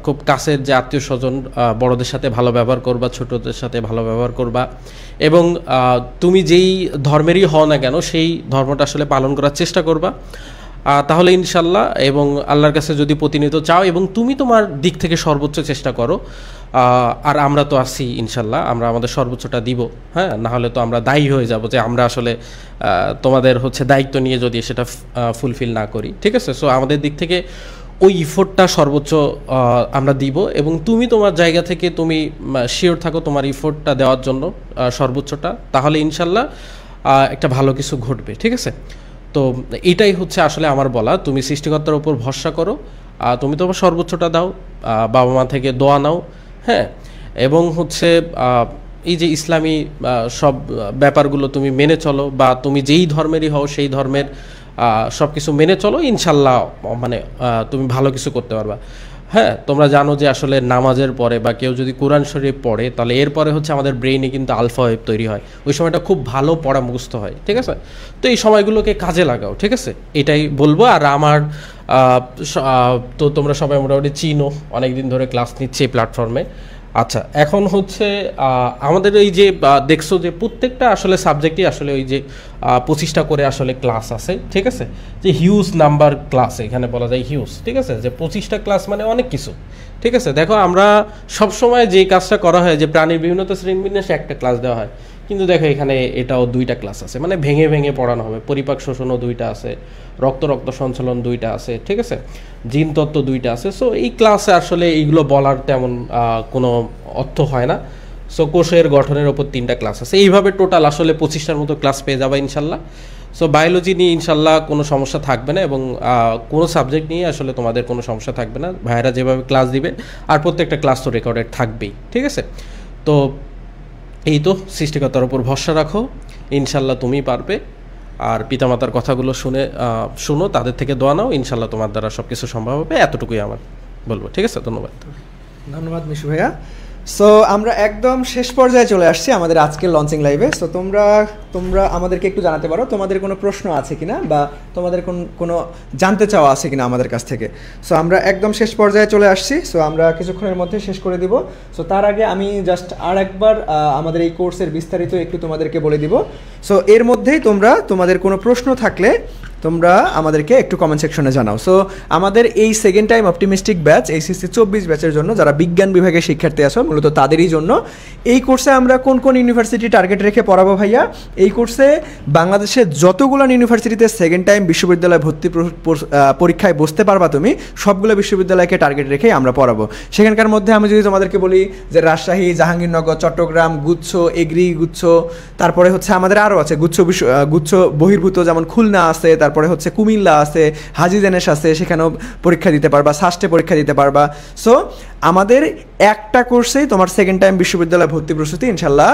খুব কাছের যে আত্মীয় স্বজন, বড়দের সাথে ভালো ব্যবহার করবা, ছোটদের সাথে ভালো ব্যবহার করবা, এবং তুমি যেই ধর্মেরই হও না কেন সেই ধর্মটা আসলে পালন করার চেষ্টা করবা, তাহলে ইনশাল্লাহ, এবং আল্লাহর কাছে যদি প্রতিনিয়ত চাও এবং তুমি তোমার দিক থেকে সর্বোচ্চ চেষ্টা করো, আর আমরা তো আছি ইনশাল্লাহ, আমরা আমাদের সর্বোচ্চটা দিব। হ্যাঁ, না হলে তো আমরা দায়ী হয়ে যাব যে আমরা আসলে তোমাদের হচ্ছে দায়িত্ব নিয়ে যদি সেটা ফুলফিল না করি, ঠিক আছে। সো আমাদের দিক থেকে ওই ইফোর্টটা সর্বোচ্চ আমরা দিব, এবং তুমি তোমার জায়গা থেকে তুমি শিওর থাকো তোমার ইফোর্টটা দেওয়ার জন্য সর্বোচ্চটা, তাহলে ইনশাল্লাহ একটা ভালো কিছু ঘটবে, ঠিক আছে। তো এটাই হচ্ছে আসলে আমার বলা, তুমি সৃষ্টিকর্তার উপর ভরসা করো, তুমি তোমার সর্বোচ্চটা দাও, বাবা মা থেকে দোয়া নাও, হ্যাঁ, এবং হচ্ছে এই যে ইসলামী সব ব্যাপারগুলো তুমি মেনে চলো, বা তুমি যেই ধর্মেরই হও সেই ধর্মের সব কিছু মেনে চলো, ইনশাল্লাহ মানে তুমি ভালো কিছু করতে পারবা। হ্যাঁ, তোমরা জানো যে আসলে নামাজের পরে বা কেউ যদি কোরআন শরীফ পড়ে, তাহলে এরপরে হচ্ছে আমাদের ব্রেইনে কিন্তু আলফা ওয়েভ তৈরি হয়, ওই সময়টা খুব ভালো পড়া মুখস্থ হয়, ঠিক আছে। তো এই সময়গুলোকে কাজে লাগাও, ঠিক আছে, এটাই বলবো। আর আমার তো তোমরা সবাই মোটামুটি চিনো, অনেকদিন ধরে ক্লাস নিচ্ছে এই প্ল্যাটফর্মে। আচ্ছা, এখন হচ্ছে আমাদের এই যে দেখছো যে প্রত্যেকটা আসলে সাবজেক্টই আসলে ওই যে 25টা করে আসলে ক্লাস আছে, ঠিক আছে, যে হিউজ নাম্বার ক্লাস, এখানে বলা যায় হিউজ, ঠিক আছে, যে 25টা ক্লাস মানে অনেক কিছু, ঠিক আছে। দেখো আমরা সবসময় যে কাজটা করা হয় যে প্রাণীর বিভিন্নতা শ্রেণীবিন্যাসে একটা ক্লাস দেওয়া হয়, কিন্তু দেখো এখানে এটাও 2টা ক্লাস আছে, মানে ভেঙে ভেঙে পড়ানো হবে। পরিপাক শোষণও 2টা আছে, রক্ত সঞ্চালন 2টা আছে, ঠিক আছে, জিন তত্ত্ব 2টা আছে। সো এই ক্লাসে আসলে এইগুলো বলার তেমন কোনো অর্থ হয় না। সো কোষের গঠনের ওপর 3টা ক্লাস আছে, এইভাবে টোটাল আসলে 25টার মতো ক্লাস পেয়ে যাবে ইনশাল্লাহ। সো বায়োলজি নিয়ে ইনশাল্লাহ কোনো সমস্যা থাকবে না, এবং কোনো সাবজেক্ট নিয়ে আসলে তোমাদের কোনো সমস্যা থাকবে না। ভাইয়েরা যেভাবে ক্লাস দিবে, আর প্রত্যেকটা ক্লাস তো রেকর্ডেড থাকবেই, ঠিক আছে। তো এই তো, সৃষ্টিকর্তার উপর ভরসা রাখো, ইনশাল্লাহ তুমি পারবে। আর পিতামাতার কথাগুলো শুনো, তাদের থেকে দোয়া নাও, ইনশাল্লাহ তোমার দ্বারা সব কিছু সম্ভব হবে। এতটুকুই আমার বলবো, ঠিক আছে। ধন্যবাদ মিশু ভাইয়া। সো আমরা একদম শেষ পর্যায়ে চলে আসছি আমাদের আজকের লঞ্চিং লাইভে। সো তোমরা আমাদেরকে একটু জানাতে পারো তোমাদের কোনো প্রশ্ন আছে কিনা, বা তোমাদের কোনো জানতে চাওয়া আছে কিনা আমাদের কাছ থেকে। সো আমরা একদম শেষ পর্যায়ে চলে আসছি, সো আমরা কিছুক্ষণের মধ্যে শেষ করে দিব। সো তার আগে আমি জাস্ট আর একবার আমাদের এই কোর্সের বিস্তারিত একটু তোমাদেরকে বলে দিব। সো এর মধ্যেই তোমাদের কোনো প্রশ্ন থাকলে তোমরা আমাদেরকে একটু কমেন্ট সেকশনে জানাও। সো আমাদের এই second time optimistic batch, HSC 24 ব্যাচের জন্য যারা বিজ্ঞান বিভাগের শিক্ষার্থী আছো, মূলত তাদেরই জন্য এই কোর্সে আমরা কোন কোন ইউনিভার্সিটি টার্গেট রেখে পড়াবো ভাইয়া, এই কোর্সে বাংলাদেশের যতগুলো ইউনিভার্সিটিতে সেকেন্ড টাইম বিশ্ববিদ্যালয় ভর্তি পরীক্ষায় বসতে পারবা তুমি, সবগুলো বিশ্ববিদ্যালয়কে টার্গেট রেখেই আমরা পড়াবো। সেখানকার মধ্যে আমি যদি তোমাদেরকে বলি যে রাজশাহী, জাহাঙ্গীরনগর, চট্টগ্রাম, গুচ্ছ, এগ্রি গুচ্ছ, তারপরে হচ্ছে আমাদের আরও আছে গুচ্ছ বহির্ভূত, যেমন খুলনা আছে, তারপরে হচ্ছে কুমিল্লা আছে, হাজী জেনেশ আছে, সেখানেও পরীক্ষা দিতে পারবা, সাস্টে পরীক্ষা দিতে পারবা। সো আমাদের একটা কোর্সেই তোমার সেকেন্ড টাইম বিশ্ববিদ্যালয় ভর্তি প্রস্তুতি ইনশাল্লাহ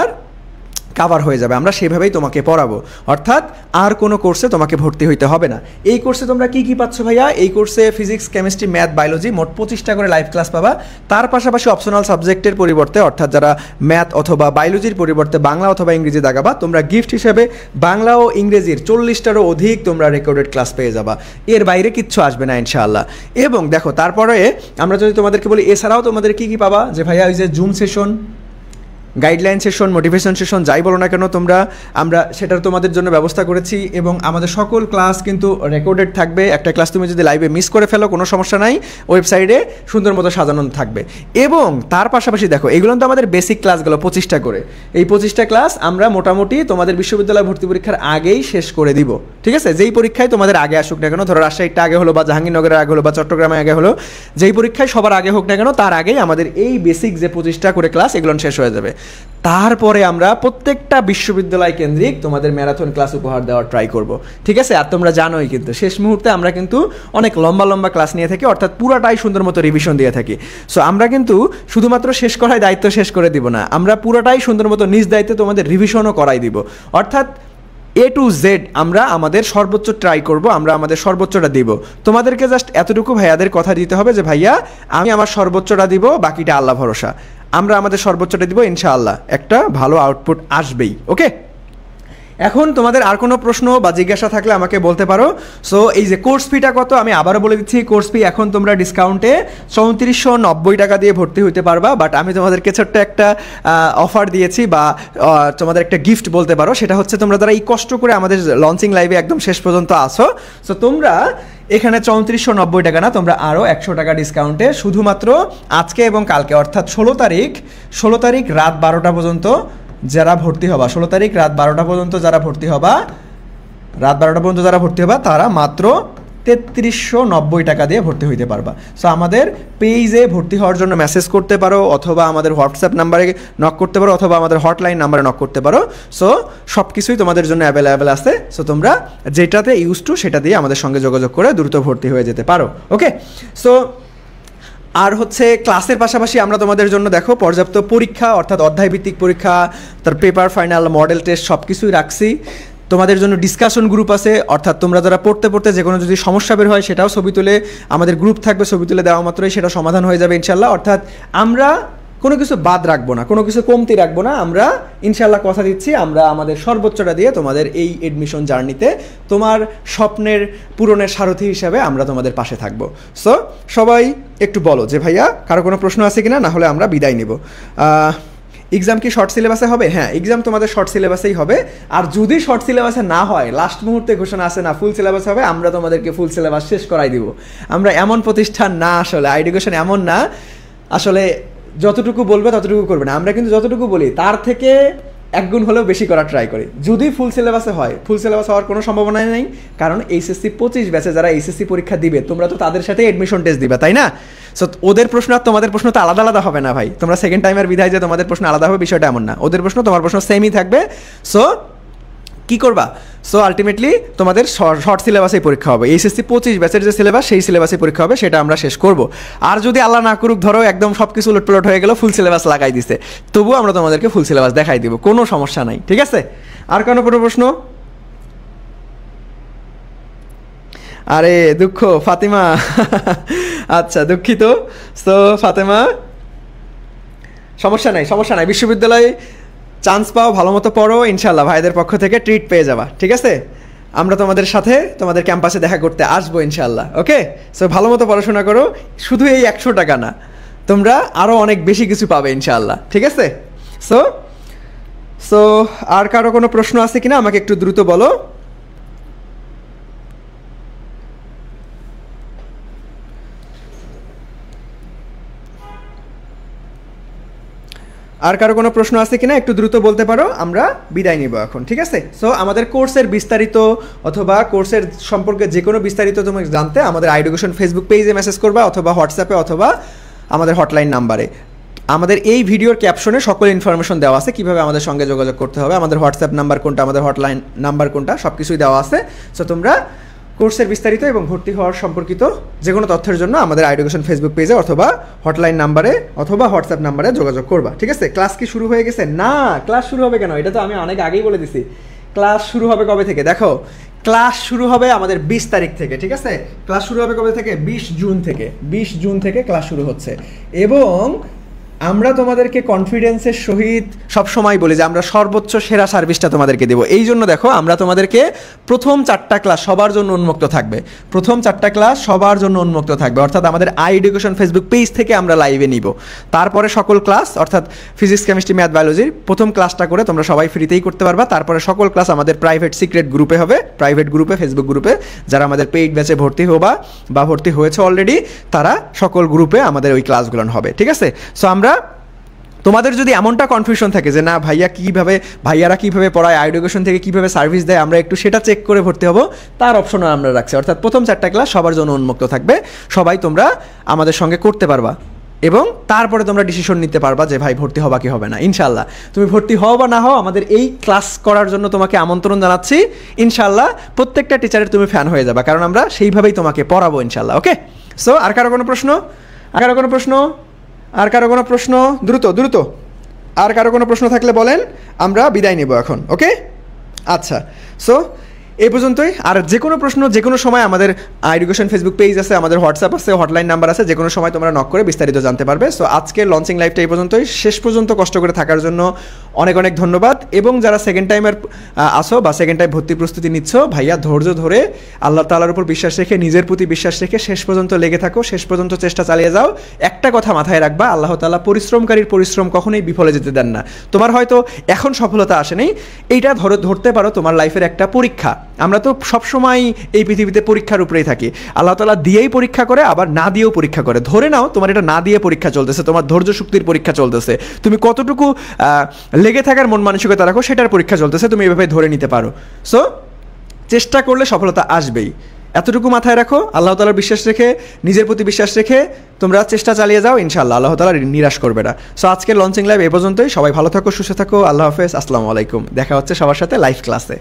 কাভার হয়ে যাবে। আমরা সেভাবেই তোমাকে পড়াবো, অর্থাৎ আর কোনো কোর্সে তোমাকে ভর্তি হইতে হবে না। এই কোর্সে তোমরা কি কি পাচ্ছ ভাইয়া? এই কোর্সে ফিজিক্স, কেমিস্ট্রি, ম্যাথ, বায়োলজি মোট 25টা করে লাইভ ক্লাস পাবা। তার পাশাপাশি অপশনাল সাবজেক্টের পরিবর্তে, অর্থাৎ যারা ম্যাথ অথবা বায়োলজির পরিবর্তে বাংলা অথবা ইংরেজি দাগাবা, তোমরা গিফট হিসেবে বাংলা ও ইংরেজির 40টারও অধিক তোমরা রেকর্ডেড ক্লাস পেয়ে যাবা। এর বাইরে কিচ্ছু আসবে না ইনশাআল্লাহ। এবং দেখো, তারপরে আমরা যদি তোমাদেরকে বলি এছাড়াও তোমাদের কি কি পাবা, যে ভাইয়া ওই যে zoom session, guideline session, motivation session, যাই বলো না কেন তোমরা, আমরা সেটার তোমাদের জন্য ব্যবস্থা করেছি। এবং আমাদের সকল ক্লাস কিন্তু রেকর্ডেড থাকবে। একটা ক্লাস তুমি যদি লাইভে মিস করে ফেলো, কোনো সমস্যা নাই, ওয়েবসাইটে সুন্দর মতো সাজানো থাকবে। এবং তার পাশাপাশি দেখো, এগুলো তো আমাদের বেসিক ক্লাসগুলো 25টা করে। এই 25টা ক্লাস আমরা মোটামুটি তোমাদের বিশ্ববিদ্যালয় ভর্তি পরীক্ষার আগেই শেষ করে দিব, ঠিক আছে? যেই পরীক্ষায় তোমাদের আগে আসুক না কেন, ধরো রাজশাহীটা আগে হলো বা জাহাঙ্গীরনগরের আগে হলো বা চট্টগ্রামে আগে হলো, যেই পরীক্ষায় সবার আগে হোক না কেন, তার আগেই আমাদের এই বেসিক যে 25টা করে ক্লাস, এগুলো শেষ হয়ে যাবে। তারপরে আমরা প্রত্যেকটা বিশ্ববিদ্যালয় কেন্দ্রিক তোমাদের ম্যারাথন ক্লাস উপহার দেওয়ার ট্রাই করব, ঠিক আছে? আর তোমরা জানোই কিন্তু শেষ মুহূর্তে আমরা কিন্তু অনেক লম্বা লম্বা ক্লাস নিয়ে থাকি, অর্থাৎ পুরাটাই সুন্দর মতো রিভিশন দিয়ে থাকি। সো আমরা কিন্তু শুধুমাত্র শেষ করায় দায়িত্ব শেষ করে দিব না, আমরা পুরাটাই সুন্দর মতো নিজ দায়িত্বে তোমাদের রিভিশনও করাই দিব। অর্থাৎ A to Z আমরা আমাদের সর্বোচ্চ ট্রাই করব, আমরা আমাদের সর্বোচ্চটা দিব। তোমাদেরকে জাস্ট এতটুকু ভাইয়াদের কথা দিতে হবে যে ভাইয়া আমি আমার সর্বোচ্চটা দিব, বাকিটা আল্লাহ ভরসা। আমরা আমাদের সর্বোচ্চটা দিব, ইনশাআল্লাহ একটা ভালো আউটপুট আসবেই। ওকে, এখন তোমাদের আর কোনো প্রশ্ন বা জিজ্ঞাসা থাকলে আমাকে বলতে পারো। সো এই যে কোর্স ফিটা কত, আমি আবারও বলে দিচ্ছি, কোর্স ফি এখন তোমরা ডিসকাউন্টে 3490 টাকা দিয়ে ভর্তি হইতে পারবা। বাট আমি তোমাদেরকে ছোট্ট একটা অফার দিয়েছি বা তোমাদের একটা গিফট বলতে পারো, সেটা হচ্ছে তোমরা যারা এই কষ্ট করে আমাদের লঞ্চিং লাইভে একদম শেষ পর্যন্ত আসো, সো তোমরা এখানে 3490 টাকা না, তোমরা আরও 100 টাকা ডিসকাউন্টে শুধুমাত্র আজকে এবং কালকে, অর্থাৎ 16 তারিখ রাত 12টা পর্যন্ত যারা ভর্তি হবা, 16 তারিখ রাত 12টা পর্যন্ত যারা ভর্তি হবা, তারা মাত্র 3390 টাকা দিয়ে ভর্তি হইতে পারবা। সো আমাদের পেজে ভর্তি হওয়ার জন্য মেসেজ করতে পারো, অথবা আমাদের হোয়াটসঅ্যাপ নাম্বারে নক করতে পারো, অথবা আমাদের হটলাইন নাম্বারে নক করতে পারো। সো সব কিছুই তোমাদের জন্য অ্যাভেলেবেল আছে। সো তোমরা যেটাতে ইউজ টু সেটা দিয়ে আমাদের সঙ্গে যোগাযোগ করে দ্রুত ভর্তি হয়ে যেতে পারো। ওকে, সো আর হচ্ছে ক্লাসের পাশাপাশি আমরা তোমাদের জন্য দেখো পর্যাপ্ত পরীক্ষা, অর্থাৎ অধ্যায়ভিত্তিক পরীক্ষা, তার পেপার, ফাইনাল, মডেল টেস্ট সব কিছুই রাখছি। তোমাদের জন্য ডিসকাশন গ্রুপ আছে, অর্থাৎ তোমরা যারা পড়তে যে কোনো যদি সমস্যা বের হয় সেটাও ছবি তুলে আমাদের গ্রুপ থাকবে, ছবি তুলে দেওয়া মাত্রই সেটা সমাধান হয়ে যাবে ইনশাল্লাহ। অর্থাৎ আমরা কোনো কিছু বাদ রাখবো না, কোনো কিছু কমতি রাখবো না। আমরা ইনশাল্লাহ কথা দিচ্ছি, আমরা আমাদের সর্বোচ্চটা দিয়ে তোমাদের এই এডমিশন জার্নিতে তোমার স্বপ্নের পূরণের সারথি হিসাবে আমরা তোমাদের পাশে থাকবো। সো সবাই একটু বলো যে ভাইয়া কারো কোনো প্রশ্ন আছে কিনা, না হলে আমরা বিদায় নিব। এক্সাম কি শর্ট সিলেবাসে হবে? হ্যাঁ, এক্সাম তোমাদের শর্ট সিলেবাসেই হবে। আর যদি শর্ট সিলেবাসে না হয়, লাস্ট মুহূর্তে ঘোষণা আসে না ফুল সিলেবাস হবে, আমরা তোমাদেরকে ফুল সিলেবাস শেষ করাই দিব। আমরা এমন প্রতিষ্ঠান না, আসলে এডুকেশন এমন না, আসলে যতটুকু বলবে ততটুকু করবে না। আমরা কিন্তু যতটুকু বলি তার থেকে একগুণ হলেও বেশি করার ট্রাই করি। যদি ফুল সিলেবাসে হয়, ফুল সিলেবাস হওয়ার কোনো সম্ভাবনাই নেই, কারণ এইচএসসি 25 ব্যাচে যারা এইচএসসি পরীক্ষা দিবে, তোমরা তো তাদের সাথে এডমিশন টেস্ট দিবে, তাই না? সো ওদের প্রশ্ন আর তোমাদের প্রশ্ন তো আলাদা আলাদা হবে না ভাই। তোমরা সেকেন্ড টাইমের বিধায় যে তোমাদের প্রশ্ন আলাদা হবে, বিষয়টা এমন না। ওদের প্রশ্ন তোমার প্রশ্ন সেমই থাকবে। সো কি করবা? সো আলটিমেটলি তোমাদের শর্ট সিলেবাসেই পরীক্ষা হবে। এইচএসসি 25 ব্যাচের যে সিলেবাস, সেই সিলেবাসে পরীক্ষা হবে, সেটা আমরা শেষ করব। আর যদি আল্লাহ না করুক, ধরো একদম সব কিছু উলটপালট হয়ে গেল, ফুল সিলেবাস লাগাই দিছে, তবুও আমরা তোমাদেরকে ফুল সিলেবাস দেখাই দিব, কোনো সমস্যা নাই, ঠিক আছে? আর কোনো প্রশ্ন? আরে দুঃখ ফাতিমা, আচ্ছা দুঃখিত। সো ফাতেমা, সমস্যা নাই, বিশ্ববিদ্যালয়ে চান্স পাও, ভালো মতো পড়ো, ইনশাল্লাহ ভাইদের পক্ষ থেকে ট্রিট পেয়ে যাবা, ঠিক আছে? আমরা তোমাদের সাথে তোমাদের ক্যাম্পাসে দেখা করতে আসবো ইনশাল্লাহ। ওকে, সো ভালো মতো পড়াশোনা করো, শুধু এই 100 টাকা না, তোমরা আরও অনেক বেশি কিছু পাবে ইনশাল্লাহ, ঠিক আছে? সো আর কারো কোনো প্রশ্ন আছে কিনা আমাকে একটু দ্রুত বলো। আর কারো কোনো প্রশ্ন আছে কিনা একটু দ্রুত বলতে পারো, আমরা বিদায় নিব এখন, ঠিক আছে? সো আমাদের কোর্সের বিস্তারিত অথবা কোর্সের সম্পর্কে যে কোনো বিস্তারিত তুমি জানতে আমাদের আইডুকেশন ফেসবুক পেজে মেসেজ করবা অথবা হোয়াটসঅ্যাপে অথবা আমাদের হটলাইন নাম্বারে। আমাদের এই ভিডিওর ক্যাপশনে সকল ইনফরমেশন দেওয়া আছে, কীভাবে আমাদের সঙ্গে যোগাযোগ করতে হবে, আমাদের হোয়াটসঅ্যাপ নাম্বার কোনটা, আমাদের হটলাইন নাম্বার কোনটা, সব কিছুই দেওয়া আছে। সো তোমরা কোর্সের বিস্তারিত এবং ভর্তি হওয়ার সম্পর্কিত যে কোনো তথ্যের জন্য আমাদের আইডুকেশন ফেসবুক পেজে অথবা হটলাইন নাম্বারে অথবা হোয়াটসঅ্যাপ নাম্বারে যোগাযোগ করবা, ঠিক আছে? ক্লাস কি শুরু হয়ে গেছে? না, ক্লাস শুরু হবে কেন? এটা তো আমি অনেক আগেই বলে দিছি। ক্লাস শুরু হবে কবে থেকে? দেখো, ক্লাস শুরু হবে আমাদের 20 তারিখ থেকে, ঠিক আছে? ক্লাস শুরু হবে কবে থেকে? 20 জুন থেকে। 20 জুন থেকে ক্লাস শুরু হচ্ছে এবং আমরা তোমাদেরকে কনফিডেন্সের সহিত সবসময় বলি যে আমরা সর্বোচ্চ সেরা সার্ভিসটা তোমাদেরকে দেবো। এই জন্য দেখো, আমরা তোমাদেরকে প্রথম 4টা ক্লাস সবার জন্য উন্মুক্ত থাকবে। প্রথম 4টা ক্লাস সবার জন্য উন্মুক্ত থাকবে, অর্থাৎ আমাদের আইডুকেশন ফেসবুক পেজ থেকে আমরা লাইভে নিব। তারপরে সকল ক্লাস অর্থাৎ ফিজিক্স, কেমিস্ট্রি, ম্যাথ, বায়োলজির প্রথম ক্লাসটা করে তোমরা সবাই ফ্রিতেই করতে পারবা। তারপরে সকল ক্লাস আমাদের প্রাইভেট সিক্রেট গ্রুপে হবে, প্রাইভেট গ্রুপে, ফেসবুক গ্রুপে। যারা আমাদের পেইড ব্যাচে ভর্তি হবা বা ভর্তি হয়েছে অলরেডি, তারা সকল গ্রুপে আমাদের ওই ক্লাসগুলো হবে, ঠিক আছে? সো আমরা তোমাদের যদি এমনটা কনফিউশন থাকে যে না ভাইয়ারা কীভাবে পড়ায়, আইডুকেশন থেকে কীভাবে সার্ভিস দেয়, আমরা একটু সেটা চেক করে ভর্তি হবো, তার অপশনও আমরা রাখছি। অর্থাৎ প্রথম 4টা ক্লাস সবার জন্য উন্মুক্ত থাকবে, সবাই তোমরা আমাদের সঙ্গে করতে পারবা এবং তারপরে তোমরা ডিসিশন নিতে পারবা যে ভাই ভর্তি হবা কি হবে না। ইনশাল্লাহ তুমি ভর্তি হও বা না হও, আমাদের এই ক্লাস করার জন্য তোমাকে আমন্ত্রণ জানাচ্ছি। ইনশাল্লাহ প্রত্যেকটা টিচারের তুমি ফ্যান হয়ে যাবে, কারণ আমরা সেইভাবেই তোমাকে পড়াবো ইনশাল্লাহ। ওকে? সো আর কারো কোনো প্রশ্ন? আর কারো কোনো প্রশ্ন? আর কারো কোনো প্রশ্ন? দ্রুত দ্রুত। আর কারো কোনো প্রশ্ন থাকলে বলেন, আমরা বিদায় নেব এখন। ওকে, আচ্ছা। সো এই পর্যন্তই। আর যে কোনো প্রশ্ন যে কোনো সময় আমাদের এডুকেশন ফেসবুক পেজ আছে, আমাদের হোয়াটসঅ্যাপ আছে, হটলাইন নাম্বার আছে, যে কোনো সময় তোমরা নক করে বিস্তারিত জানতে পারবে। সো আজকের লঞ্চিং লাইভটা এই পর্যন্তই। শেষ পর্যন্ত কষ্ট করে থাকার জন্য অনেক অনেক ধন্যবাদ। এবং যারা সেকেন্ড টাইমের আসো বা সেকেন্ড টাইম ভর্তি প্রস্তুতি নিচ্ছ, ভাইয়া ধৈর্য ধরে আল্লাহ তাআলার উপর বিশ্বাস রেখে, নিজের প্রতি বিশ্বাস রেখে শেষ পর্যন্ত লেগে থাকো, শেষ পর্যন্ত চেষ্টা চালিয়ে যাও। একটা কথা মাথায় রাখবা, আল্লাহ তাআলা পরিশ্রমকারীর পরিশ্রম কখনোই বিফলে যেতে দেন না। তোমার হয়তো এখন সফলতা আসেনি, এইটা ধরতে পারো তোমার লাইফের একটা পরীক্ষা। আমরা তো সবসময় এই পৃথিবীতে পরীক্ষার উপরেই থাকি। আল্লাহ তাআলা দিয়েই পরীক্ষা করে, আবার না দিয়েও পরীক্ষা করে। ধরে নাও তোমার এটা না দিয়ে পরীক্ষা চলতেছে, তোমার ধৈর্য শক্তির পরীক্ষা চলতেছে, তুমি কতটুকু লেগে থাকার মন মানসিকতা রাখো সেটার পরীক্ষা চলতেছে, তুমি এভাবে ধরে নিতে পারো। সো চেষ্টা করলে সফলতা আসবেই, এতটুকু মাথায় রাখো। আল্লাহ তাআলার বিশ্বাস রেখে, নিজের প্রতি বিশ্বাস রেখে তোমরা চেষ্টা চালিয়ে যাও, ইনশাআল্লাহ আল্লাহ তাআলা নিরাশ করবে না। সো আজকের লঞ্চিং লাইভ এ পর্যন্তই। সবাই ভালো থাকো, সুস্থ থাকো। আল্লাহ হাফেজ, আসসালামু আলাইকুম। দেখা হচ্ছে সবার সাথে লাইভ ক্লাসে।